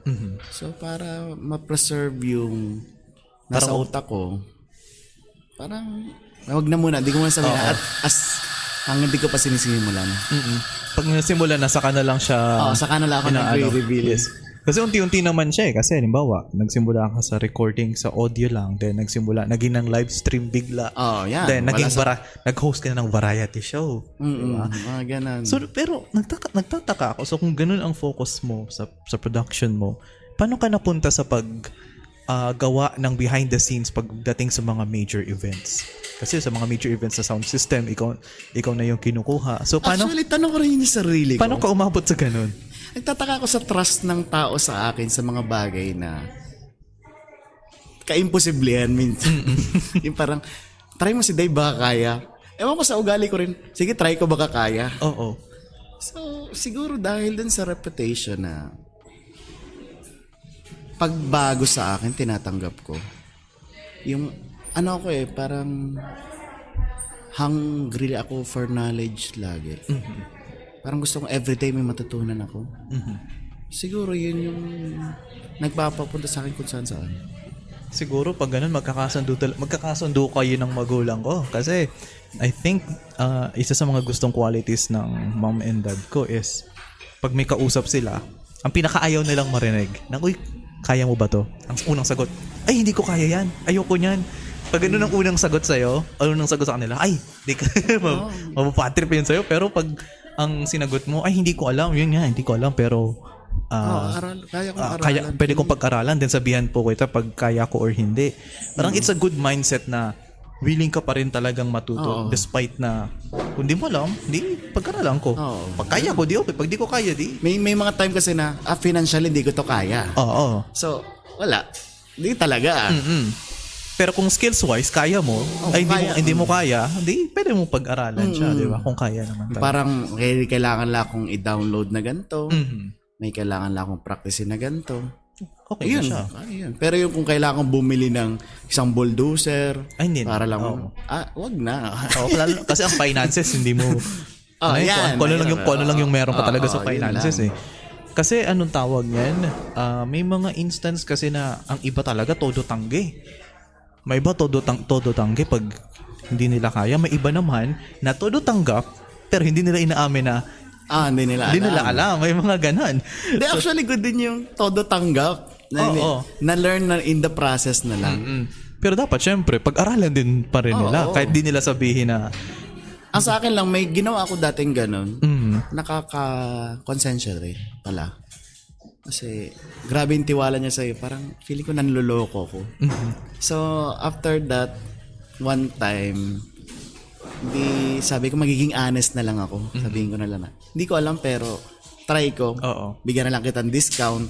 So para ma-preserve yung nasa utak ko, parang wag na muna, hindi ko muna sabihin at hindi ko pa sinisimulan. Pag nasimulan na, saka na lang siya saka na lang ako nag-reveal. Yes. Kasi unti-unti naman siya eh. Kasi halimbawa, nagsimula ka sa recording sa audio lang, then naging ng live stream bigla. Yan. Then nag-host ka na ng variety show. Diba? Mga ganun. So, pero nagtataka ako. So kung ganun ang focus mo sa production mo, paano ka napunta sa gawa ng behind the scenes pagdating sa mga major events? Kasi sa mga major events sa sound system, ikaw na yung kinukuha. So paano Actually, tanong ko rin yung sarili ko. paano ka umabot sa ganun? Nagtataka ako sa trust ng tao sa akin sa mga bagay na kaimposiblihan minsan. Yung parang, try mo si Dave, baka kaya. Ewan ko sa ugali ko rin, sige, try ko baka kaya. Oo. So, siguro dahil dun sa reputation na pagbago sa akin, tinatanggap ko. Yung, ano ako parang hungry ako for knowledge lagi. Parang gusto kong everyday may matutunan ako. Siguro yun yung nagpapapunta sa akin kung saan saan. Siguro pag ganun magkakasundo kayo ng magulang ko kasi I think isa sa mga gustong qualities ng mom and dad ko is pag may kausap sila, ang pinakaayaw nilang marinig na, uy, kaya mo ba to? Ang unang sagot, ay, hindi ko kaya yan. Ayoko niyan. Pag ganun ang unang sagot sa'yo, unang sagot sa kanila, ay, di ka, mapapatrip yun sa'yo. Pero pag ang sinagot mo, ay, hindi ko alam. Yun nga, hindi ko alam. Pero, kaya kong aralan. pwede kong pag-aralan. Then sabihan po kita pag kaya ko or hindi. Parang it's a good mindset na willing ka pa rin talagang matuto. Despite na, kung di mo alam, di, pag-aralan ko. Pag kaya ko, di okay. Pag di ko kaya, di. May mga time kasi na, financially hindi ko to kaya. Oo. So, wala. Hindi talaga. Pero kung skills-wise, kaya mo, ay hindi mo kaya, hindi, pwede mo pag-aralan siya, di ba? Kung kaya naman tayo. Parang kailangan lang akong i-download na ganito. May kailangan lang akong practicein na ganito. Okay na siya. Ayun. Pero yung kung kailangan kong bumili ng isang bulldozer, ay, hindi. para lang, wag na. Kasi ang finances, hindi mo, yan. Kung ano lang yung meron ka talaga sa finances eh. Kasi anong tawag niyan? May mga instance kasi na ang iba talaga todo tanggi. May iba todo tanggi pag hindi nila kaya. May iba naman na todo tanggap pero hindi nila inaamin na hindi nila alam. May mga ganon. Actually good din yung todo tanggap. Na-learn na in the process na lang. Pero dapat syempre pag-aralan din pa rin nila. Kahit di nila sabihin na ang sa akin lang, may ginawa ako dating ganon. Nakaka-consensual pala. Kasi grabe yung tiwala niya sa'yo. Parang feeling ko nanloloko ko. So, after that, one time, sabi ko magiging honest na lang ako. Sabihin ko na lang na, hindi ko alam pero try ko. Bigyan na lang kita ng discount.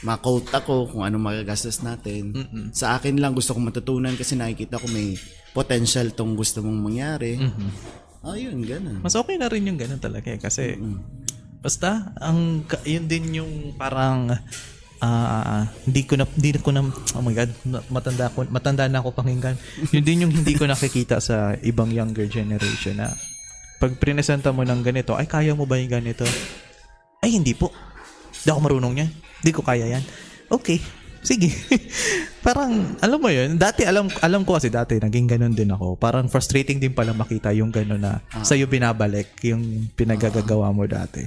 Ma-quote ako kung anong magagastos natin. Sa akin lang gusto kong matutunan kasi nakikita ko may potential tong gusto mong mangyari. Yun, ganun. Mas okay na rin yung ganun talaga eh. Kasi basta, yun din yung parang hindi ko na oh my god, matanda na ako pakinggan. Yun din yung hindi ko nakikita sa ibang younger generation na pag prinesenta mo ng ganito, ay kaya mo ba yung ganito? Ay hindi po. Hindi ako marunong yan. Hindi ko kaya yan. Okay. Sige. Parang, alam mo yun, dati alam ko kasi dati, naging ganun din ako. Parang frustrating din pala makita yung ganun na sa'yo binabalik yung pinagagagawa mo dati.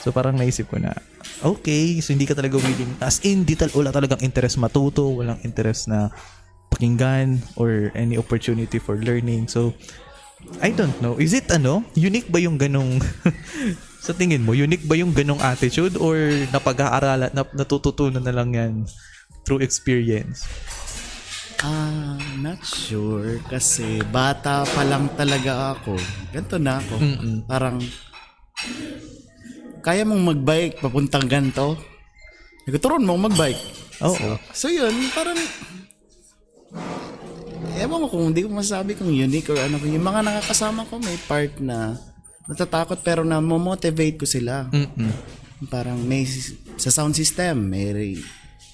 So parang naisip ko na, okay, so hindi ka talaga willing, as in, wala talagang interest matuto, walang interest na pakinggan or any opportunity for learning. So, I don't know. Is it unique ba yung ganung sa tingin mo, unique ba yung ganung attitude or napag-aaralan, natututunan na lang yan through experience? Not sure kasi bata pa lang talaga ako. Ganto na ako. Parang kaya mong mag-bike papuntang ganto. Nagturon mo mag-bike. So yun, parang ewan ko kung hindi ko masabi kung unique or ano. Yung mga nakakasama ko may part na natatakot pero na-motivate ko sila. Parang may sa sound system, may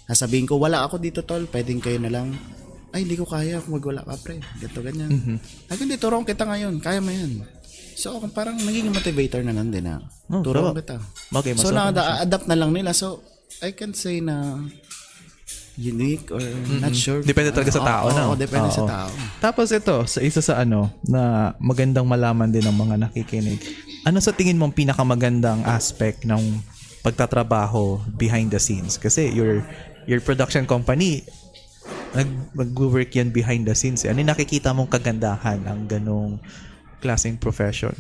sasabihin ko, wala ako dito tol, pwedeng kayo na lang. Ay, hindi ko kaya kung wala ka pre. Ganto ganyan. Ay, hindi, turuan kita ngayon. Kaya mo yan. So, parang naging motivator na nandun na. Turuan kita. Okay, so, na-adapt na lang nila. So, I can't say na unique or not sure. Depende talaga sa tao, no? Depende sa tao. Tapos ito, sa isa sa na magandang malaman din ng mga nakikinig. Ano sa tingin mo ang pinakamagandang aspect ng pagtatrabaho behind the scenes? Kasi your production company, mag-work yan behind the scenes. Ano yung nakikita mong kagandahan ang ganong klaseng profession?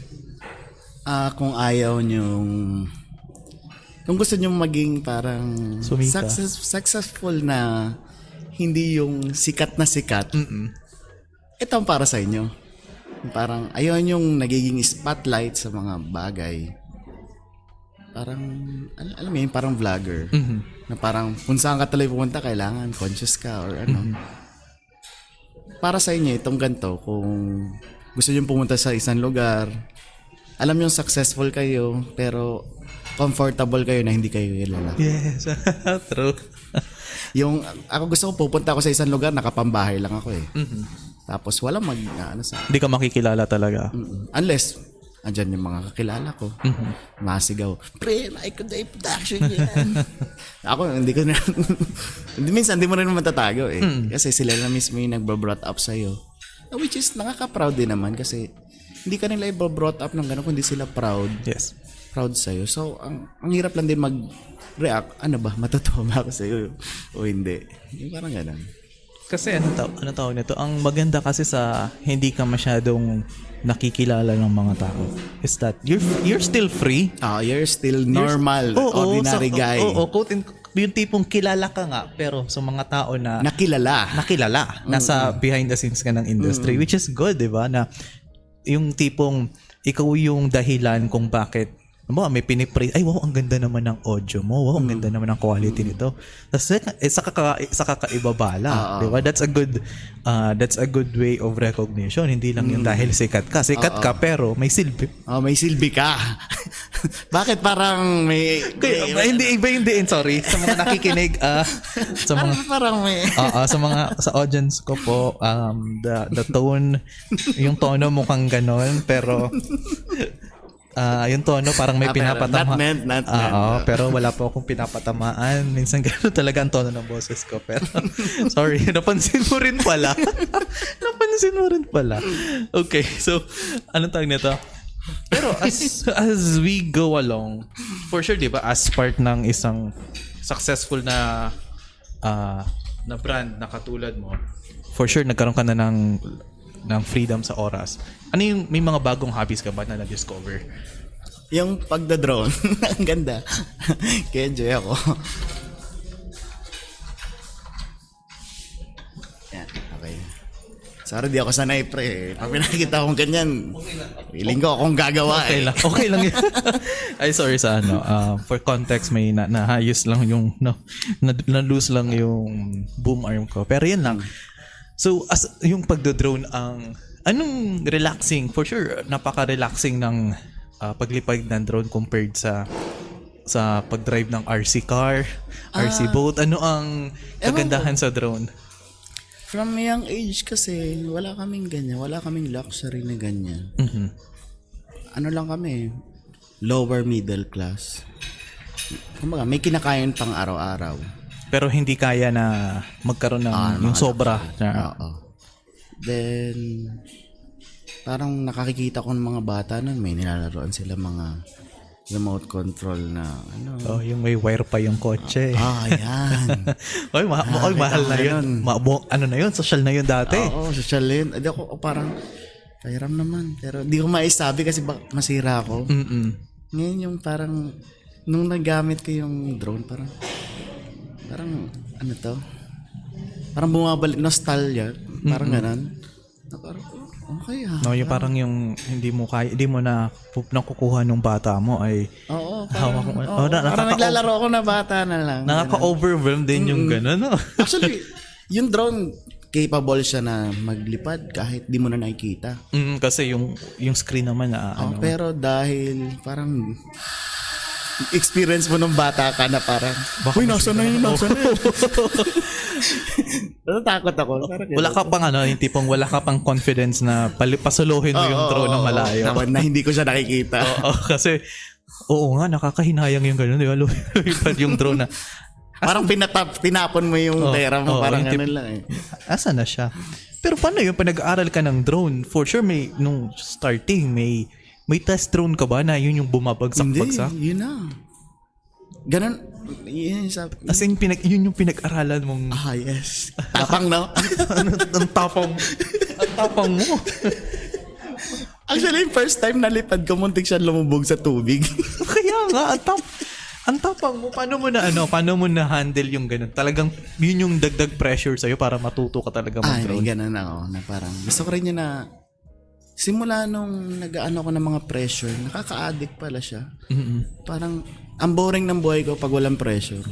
Kung ayaw nyong, kung gusto nyong maging parang successful na hindi yung sikat na sikat, ito ang para sa inyo. Parang ayun yung nagiging spotlight sa mga bagay. Parang, alam mo yun, parang vlogger. Na parang kung saan ka talaga pumunta, kailangan conscious ka or ano. Para sa inyo, itong ganito, kung gusto nyo pumunta sa isang lugar, alam nyo successful kayo, pero comfortable kayo na hindi kayo kilala. Yes. True. Yung, ako gusto ko pupunta ako sa isang lugar, nakapambahay lang ako eh. Tapos walang Hindi ka makikilala talaga. Unless, andyan yung mga kakilala ko. Masigaw, pre, like ko na production yan. Ako, hindi ko na, minsan hindi mo rin matatago eh. Kasi sila na mismo yung nagbo-brought up sa'yo. Which is, nakaka-proud din naman kasi hindi ka nila i-brought up ng gano'n kundi sila proud. Yes. Proud sa'yo. So, ang hirap lang din mag-react. Ano ba? Matutuwa ba ako sa'yo? O hindi? Yung parang gano'n. Kasi ano tawag nito? Ang maganda kasi sa hindi ka masyadong nakikilala ng mga tao is that you're still free. You're still normal, ordinary guy. Yung tipong kilala ka nga pero sa mga tao na nakilala. Nasa behind the scenes ka ng industry, which is good, di ba? Na yung tipong ikaw yung dahilan kung bakit may pinipraise, ay wow, ang ganda naman ng audio mo, wow, ang ganda naman ng quality nito. Tapos sa kakaibabala, di ba? That's a good way of recognition. Hindi lang yung dahil sikat ka pero may silbi. May silbi ka. Bakit parang may hindi, sorry sa mga nakikinig sa mga parang may sa audience ko po, the tone, yung tono mukhang ganon pero yung tono parang may pinapatama. Not meant. Pero wala po akong pinapatamaan. Minsan gano'n talaga ang tono ng boses ko. Pero sorry, napansin mo rin pala. Okay, so anong tawag nito? Pero as we go along, for sure, di ba, as part ng isang successful na brand na katulad mo, for sure, nagkaroon ka na ng freedom sa oras. Ano yung, may mga bagong hobbies ka ba na na-discover? Yung pagda-drone. Ang ganda. Kaya enjoy ako. Yan, okay. Sorry, di ako sanay, pre. Pag pinakita akong ganyan, feeling ko akong gagawa Okay lang yun. Ay, sorry sa for context, may nahayos lang yung, na-lose lang yung boom arm ko. Pero yan lang. So, as yung pagdo-drone anong relaxing? For sure, napaka-relaxing ng paglipad ng drone compared sa pag-drive ng RC car, RC boat. Ano ang kagandahan sa drone? From young age kasi, wala kaming ganyan. Wala kaming luxury na ganyan. Ano lang kami, lower middle class. Kumbaga, may kinakain pang araw-araw. Pero hindi kaya na magkaroon ng yung sobra. Then, parang nakakikita ko ng mga bata nun, may nilalaroan sila mga remote control na yung may wire pa yung kotse. Yan. Mahal na yun. Ano na yun? Social na yun dati. Social yun. Hindi ako parang, kairam naman. Pero di ko maisabi kasi masira ako. Ngayon yung parang, nung nagamit ko yung drone, parang ano to? Parang bumabalik nostalgia, parang ganun. Parang okay yung parang yung hindi mo na nakukuha nung bata mo ay parang naglalaro ako na bata na lang. Nakaka-overwhelm din yung ganun, no? Actually, yung drone capable siya na maglipad kahit di mo na nakikita. Kasi yung screen naman na pero dahil parang experience mo nung bata ka na parang nasa na yun. Natatakot ako. Wala ka pang yung tipong wala ka pang confidence na pasuluhin mo yung drone ng malayo. Na hindi ko siya nakikita. Kasi nga, nakakahinayang yung gano'n. Lupad yung drone na parang tinapon mo yung pera mo. Parang ganun lang eh. Asa na siya? Pero paano yung pinag-aaral ka ng drone? For sure, nung starting, may test drone ka ba na yun yung bumabagsak-bagsak? Hindi, yun na. Ganun. As in, yun yung pinag-aralan mong... yes. Tapang, no? Ang tapang mo. Actually, first time nalipad ko, muntik siya lumubog sa tubig. Kaya nga, Ang tapang mo, paano mo na handle yung ganun? Talagang yun yung dagdag pressure sa'yo para matuto ka talaga Ay, mag-drone. ganun ako na parang gusto ko rin yun na simula nung nag-ano ko ng mga pressure, nakaka-addict pala siya. Parang ang boring ng buhay ko pag walang pressure.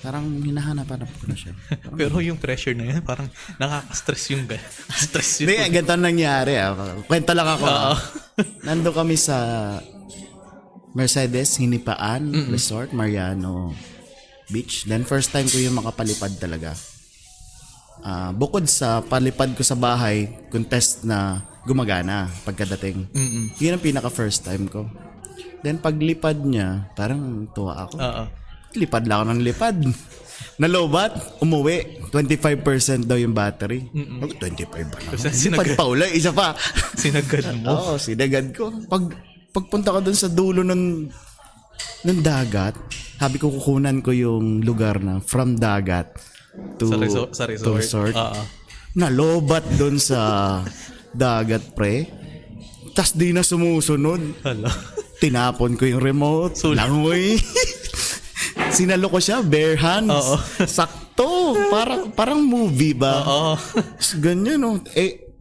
Parang hinahanap-hanap ko na siya. Pero yung pressure na yun, parang nakaka-stress yung stress yun. Hindi, ganito nangyari. Kwento lang ako. Nando kami sa Mercedes Hinipaan Resort, Mariano Beach. Then first time ko yung makapalipad talaga. Bukod sa palipad ko sa bahay, contest na gumagana pagkadating. Yun ang pinaka first time ko. Then paglipad niya, parang tuwa ako. Lipad lang ako ng lipad. Nalobat, umuwi. 25% daw yung battery. 25 ba lang? Lipad pa uli, isa pa. Sinagad mo? Oo, sinagad ko. Pagpunta ko dun sa dulo ng dagat, sabi ko kukunan ko yung lugar na from dagat to sa to resort. Nalobat dun sa dagat, pre. Tas di na sumusunod. Hala. Tinapon ko yung remote. Langoy. Sinalo ko siya, bare hands. Sakto. Parang movie ba? Ganyan, no?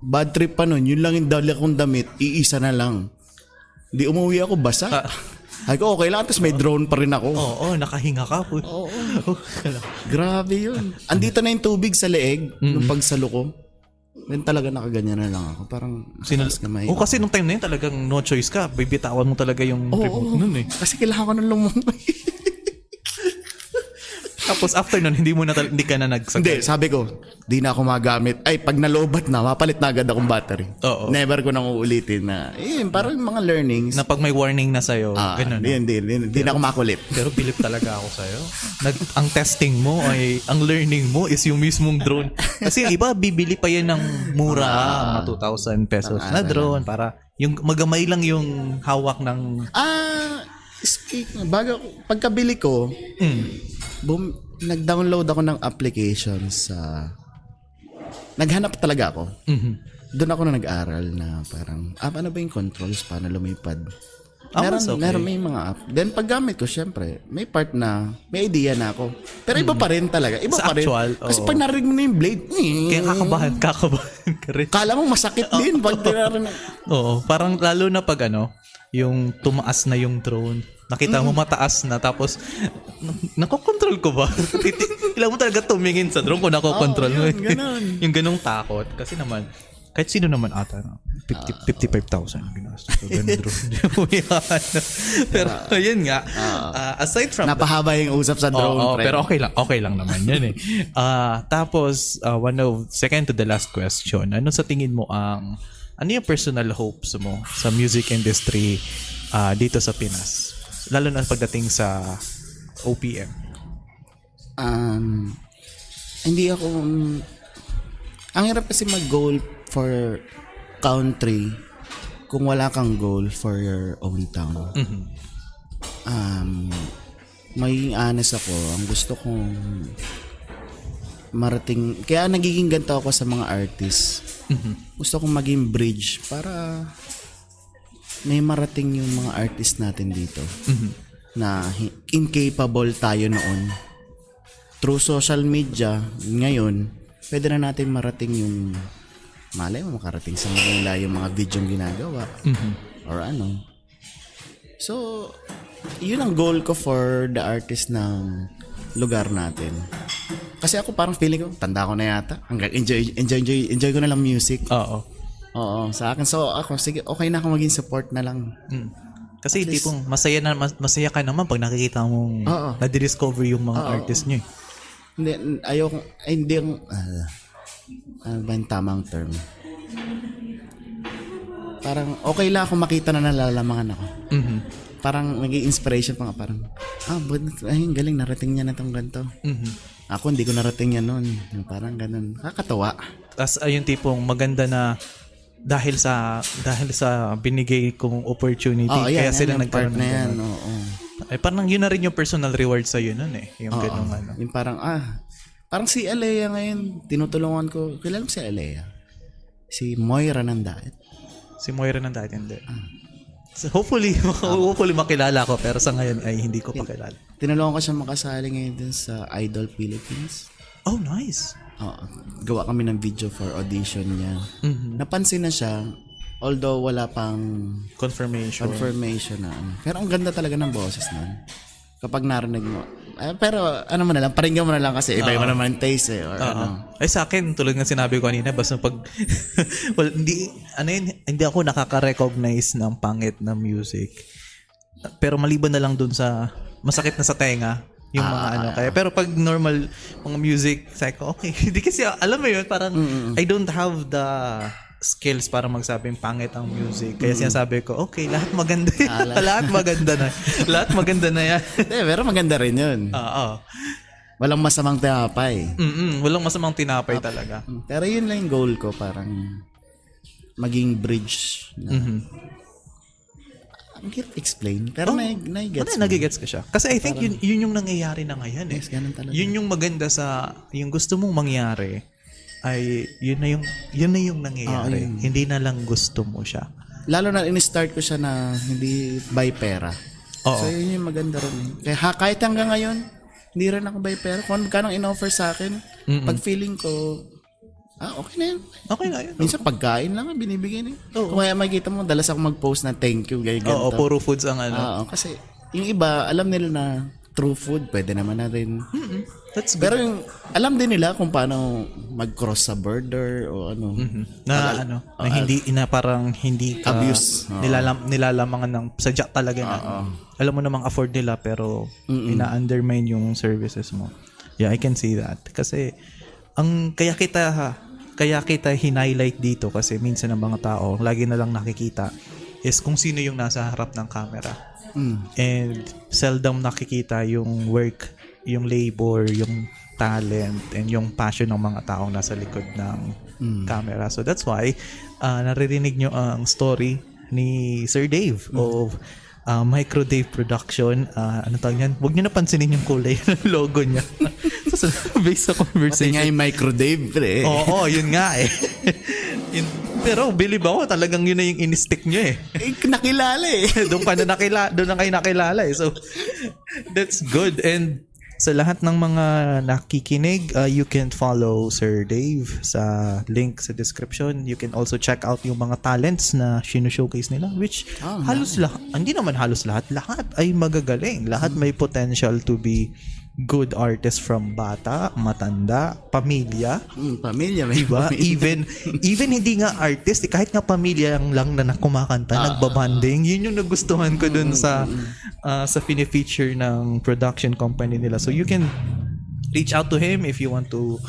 Bad trip pa nun. Yun lang yung dali akong damit. Iisa na lang. Di umuwi ako basa. Ay ko, okay lang. Tapos may drone pa rin ako. Nakahinga ka po. Grabe yun. Andito na yung tubig sa leeg nung pagsalo ko. Then talaga nakaganyan na lang ako. Parang kamay. Kasi nung time na yun talagang no choice ka. Bibitawan mo talaga yung remote nun eh. Kasi kailangan ko nang lumungoy. Tapos after nun, hindi ka na nagsagay. Hindi, sabi ko, di na ako magamit. Ay, pag nalobat na, mapalit na agad akong battery. Never ko nang uulitin na, parang mga learnings. Na pag may warning na sa'yo, ganun. Hindi na ako makulit. Pero pilip talaga ako sa'yo. Ang testing mo ang learning mo is yung mismong drone. Kasi yung iba, bibili pa yan ng mura, mga 2,000 pesos na drone para yung magamay lang yung hawak ng... Pagkabili ko, nag-download ako ng application sa... Naghanap talaga ako. Doon ako na nag-aral na parang, ano ba yung controls? Paano lumipad? Meron may mga app. Then paggamit ko, syempre, may part na, may idea na ako. Pero iba pa rin talaga. Iba sa pa rin. actual, Kasi pag narinig mo na yung blade, kaya kakabahan ka rin. Kala mo masakit din pag tinarin. Oo, parang lalo na pag yung tumaas na yung drone. Nakita mo mataas na tapos nakokontrol ko ba? Kailangan mo talaga tumingin sa drone kung nakokontrol mo. Yung ganung takot. Kasi naman, kahit sino naman ata, 55,000 ginastos ko. Ganun drone. Pero yun nga, aside from napahaba yung usap sa drone. pero okay lang naman yun eh. Tapos, second to the last question, ano sa tingin mo ano yung personal hopes mo sa music industry dito sa Pinas? Lalo na pagdating sa OPM. Hindi ako... Ang hirap kasi mag-goal for country kung wala kang goal for your own town. Maging honest ako, ang gusto kong marating... Kaya nagiging ganito ako sa mga artists. Gusto kong maging bridge para may marating yung mga artist natin dito na incapable tayo noon. Through social media, ngayon, pwede na natin marating yung malay mo makarating sa Manila yung mga video ginagawa or ano. So, yun ang goal ko for the artist ng lugar natin. Kasi ako parang feeling ko, tanda ko na yata. Hanggang enjoy ko na lang music. Oo, sa akin. So ako, sige, okay na ako maging support na lang. Kasi tipong masaya ka naman pag nakikita mong na-discover yung mga artist nyo. Hindi ano ba yung tamang term? Parang okay lang ako makita na nalalamangan ako. Parang naging inspiration pa nga. Parang, galing, narating niya na itong ganito. Ako, hindi ko narating yan noon. Parang ganun. Kakatawa. Tapos ayun tipong maganda na dahil sa binigay kong opportunity kaya sila nagkaroon ng yan. Ay parang yun na rin yung personal reward sa yun nun eh. Yung ganung Yung parang parang si Alea ngayon, tinutulungan ko. Kilala mo si Alea? Si Moira ng Daet. Si Moira ng Daet, hindi. So hopefully makilala ko, pero sa ngayon ay hindi ko pa kilala. Tinulungan ko siya makasali ngayon dun sa Idol Philippines. Oh, nice. Oo. Gawa kami ng video for audition niya. Napansin na siya, although wala pang Confirmation. na ano. Pero ang ganda talaga ng boses nun. Kapag narinig mo. Pero ano mo na lang, paringgan mo na lang kasi iba mo naman taste eh. Or ano. Ay sa akin, tulad ng sinabi ko kanina, basta pag hindi ako nakaka-recognize ng pangit na music. Pero maliban na lang dun sa masakit na sa tenga yung mga kaya pero pag normal mga music sabi ko okay. Hindi kasi alam mo yun, parang I don't have the skills para magsabing pangit ang music. Kaya sinasabi ko, okay, lahat maganda yan. Lahat maganda na. Lahat maganda na yan. Pero maganda rin yun. Oo. Walang masamang tinapay. Walang masamang tinapay talaga. Pero yun lang yung goal ko, parang maging bridge na. Ang hirap explain. Pero nai-gets mo. Nagigets ka siya. Kasi I think yun yung nangyayari na ngayon eh. Yes, ganun talaga. Yun yung maganda sa, yung gusto mong mangyari ay yun na yung nangyayari. Hindi na lang gusto mo siya. Lalo na in-start ko siya na hindi by pera. Oo. So yun yung maganda rin. Kaya kahit hanggang ngayon, hindi rin ako by pera. Kung magkano in-offer sa akin, pag feeling ko, okay na yun. Okay na yun. Minsan pagkain lang binibigay na yun. Kung kaya makikita mo, dalas ako mag-post na thank you, ganyan. Oo, puro foods ang ano. Kasi yung iba, alam nila na true food, pwede naman na rin. That's good. Pero yung, alam din nila kung paano mag-cross sa border o ano. Na hindi parang hindi ka abuse. nilalamangan ng sadya talaga na. Alam mo namang afford nila pero ina-undermine yung services mo. Yeah, I can see that. Kasi kaya kita hinighlight dito kasi minsan ng mga tao lagi na lang nakikita is kung sino yung nasa harap ng camera. And seldom nakikita yung work, yung labor, yung talent, and yung passion ng mga taong nasa likod ng camera. So that's why naririnig nyo ang story ni Sir Dave of Micro Dave Production. Ano tawag yan? Huwag nyo napansinin yung kulay ng logo niya. So, based sa Pati conversation. nga yung Micro Dave, pre. Oo, yun nga eh. Pero believe ako, talagang yun na yung in-stick nyo eh. Nakilala eh. Doon na kayo nakilala eh. So, that's good. And sa lahat ng mga nakikinig, you can follow Sir Dave sa link sa description. You can also check out yung mga talents na showcase nila, which halos lahat, hindi naman halos lahat ay magagaling. Lahat may potential to be good artists from bata, matanda, pamilya. Pamilya, may diba? pamilya. Even hindi nga artist, kahit nga pamilya lang na kumakanta, nagbabanding, yun yung nagustuhan ko dun sa fini-feature ng production company nila. So you can reach out to him if you want to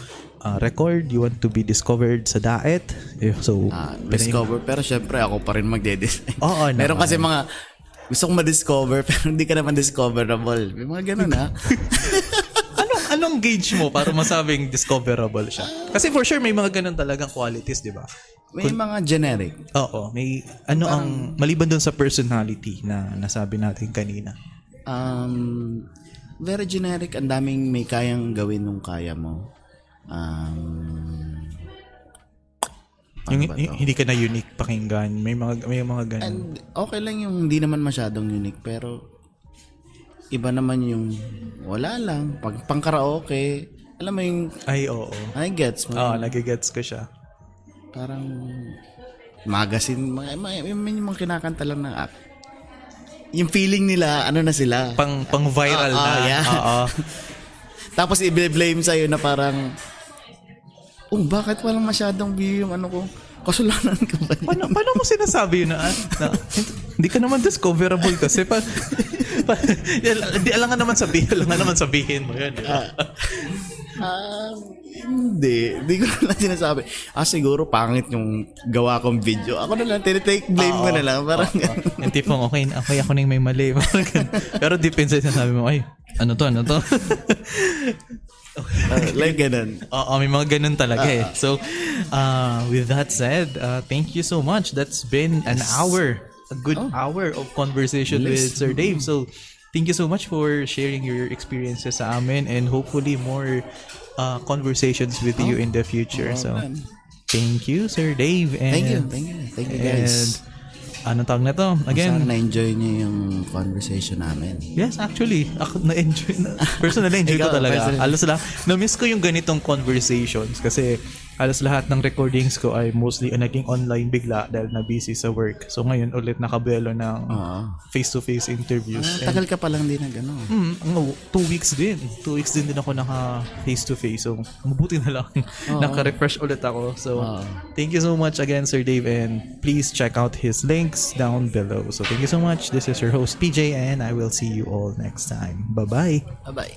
record, you want to be discovered sa Daet. Discover, pero syempre ako pa rin magde-design. Oo, meron kasi mga gusto kong ma-discover pero hindi ka naman discoverable. May mga ganun Anong gauge mo para masabing discoverable siya? Kasi for sure may mga ganun talagang qualities, di ba? May mga generic. Oo, may ang maliban doon sa personality na nasabi natin kanina. Very generic, ang daming may kayang gawin nung kaya mo. Hindi ka na unique pakinggan. May mga ganun. And okay lang yung hindi naman masyadong unique pero iba naman yung wala lang. Pag pang karaoke, alam mo yung ay oo. I gets mo. Nagigets ko siya. Parang magazine, may mga kinakanta lang ng app. Yung feeling nila, ano na sila. Pang viral na. Yeah. Oo. Tapos i-blame sa'yo na parang bakit walang masyadong view yung ano ko? Kasalanan ka ba? Paano mo sinasabi yun na hindi ka naman discoverable kasi alangan naman sabihin mo yun. Hindi ko na lang sinasabi. Siguro pangit yung gawa kong video. Ako na lang, tinitake blame ko na lang. Parang yung tipong okay ako na yung may mali. Pero deep inside sinasabi mo, ay, ano to? like ganun. May mga ganun talaga eh. So, with that said, thank you so much. That's been an hour, a good hour of conversation with Sir Dave. So, thank you so much for sharing your experiences sa amin and hopefully more conversations with you in the future. So, thank you, Sir Dave. And, Thank you guys. And anong tawag na to? Sana Again, na-enjoy niyo yung conversation namin. yes, actually, ako na-enjoy na. Personally, enjoy ko Ikaw, talaga. personally. Halos lang, na-miss ko yung ganitong conversations kasi halos lahat ng recordings ko ay mostly naging online bigla dahil na busy sa work. So ngayon ulit nakabuelo ng face-to-face interviews. Tagal ka pa lang din na gano'n. 2 weeks din. 2 weeks din ako naka face-to-face. So, mabuti na lang. Naka-refresh ulit ako. So, thank you so much again, Sir Dave. And please check out his links down below. So, thank you so much. This is your host, PJ. And I will see you all next time. Bye-bye. Bye-bye.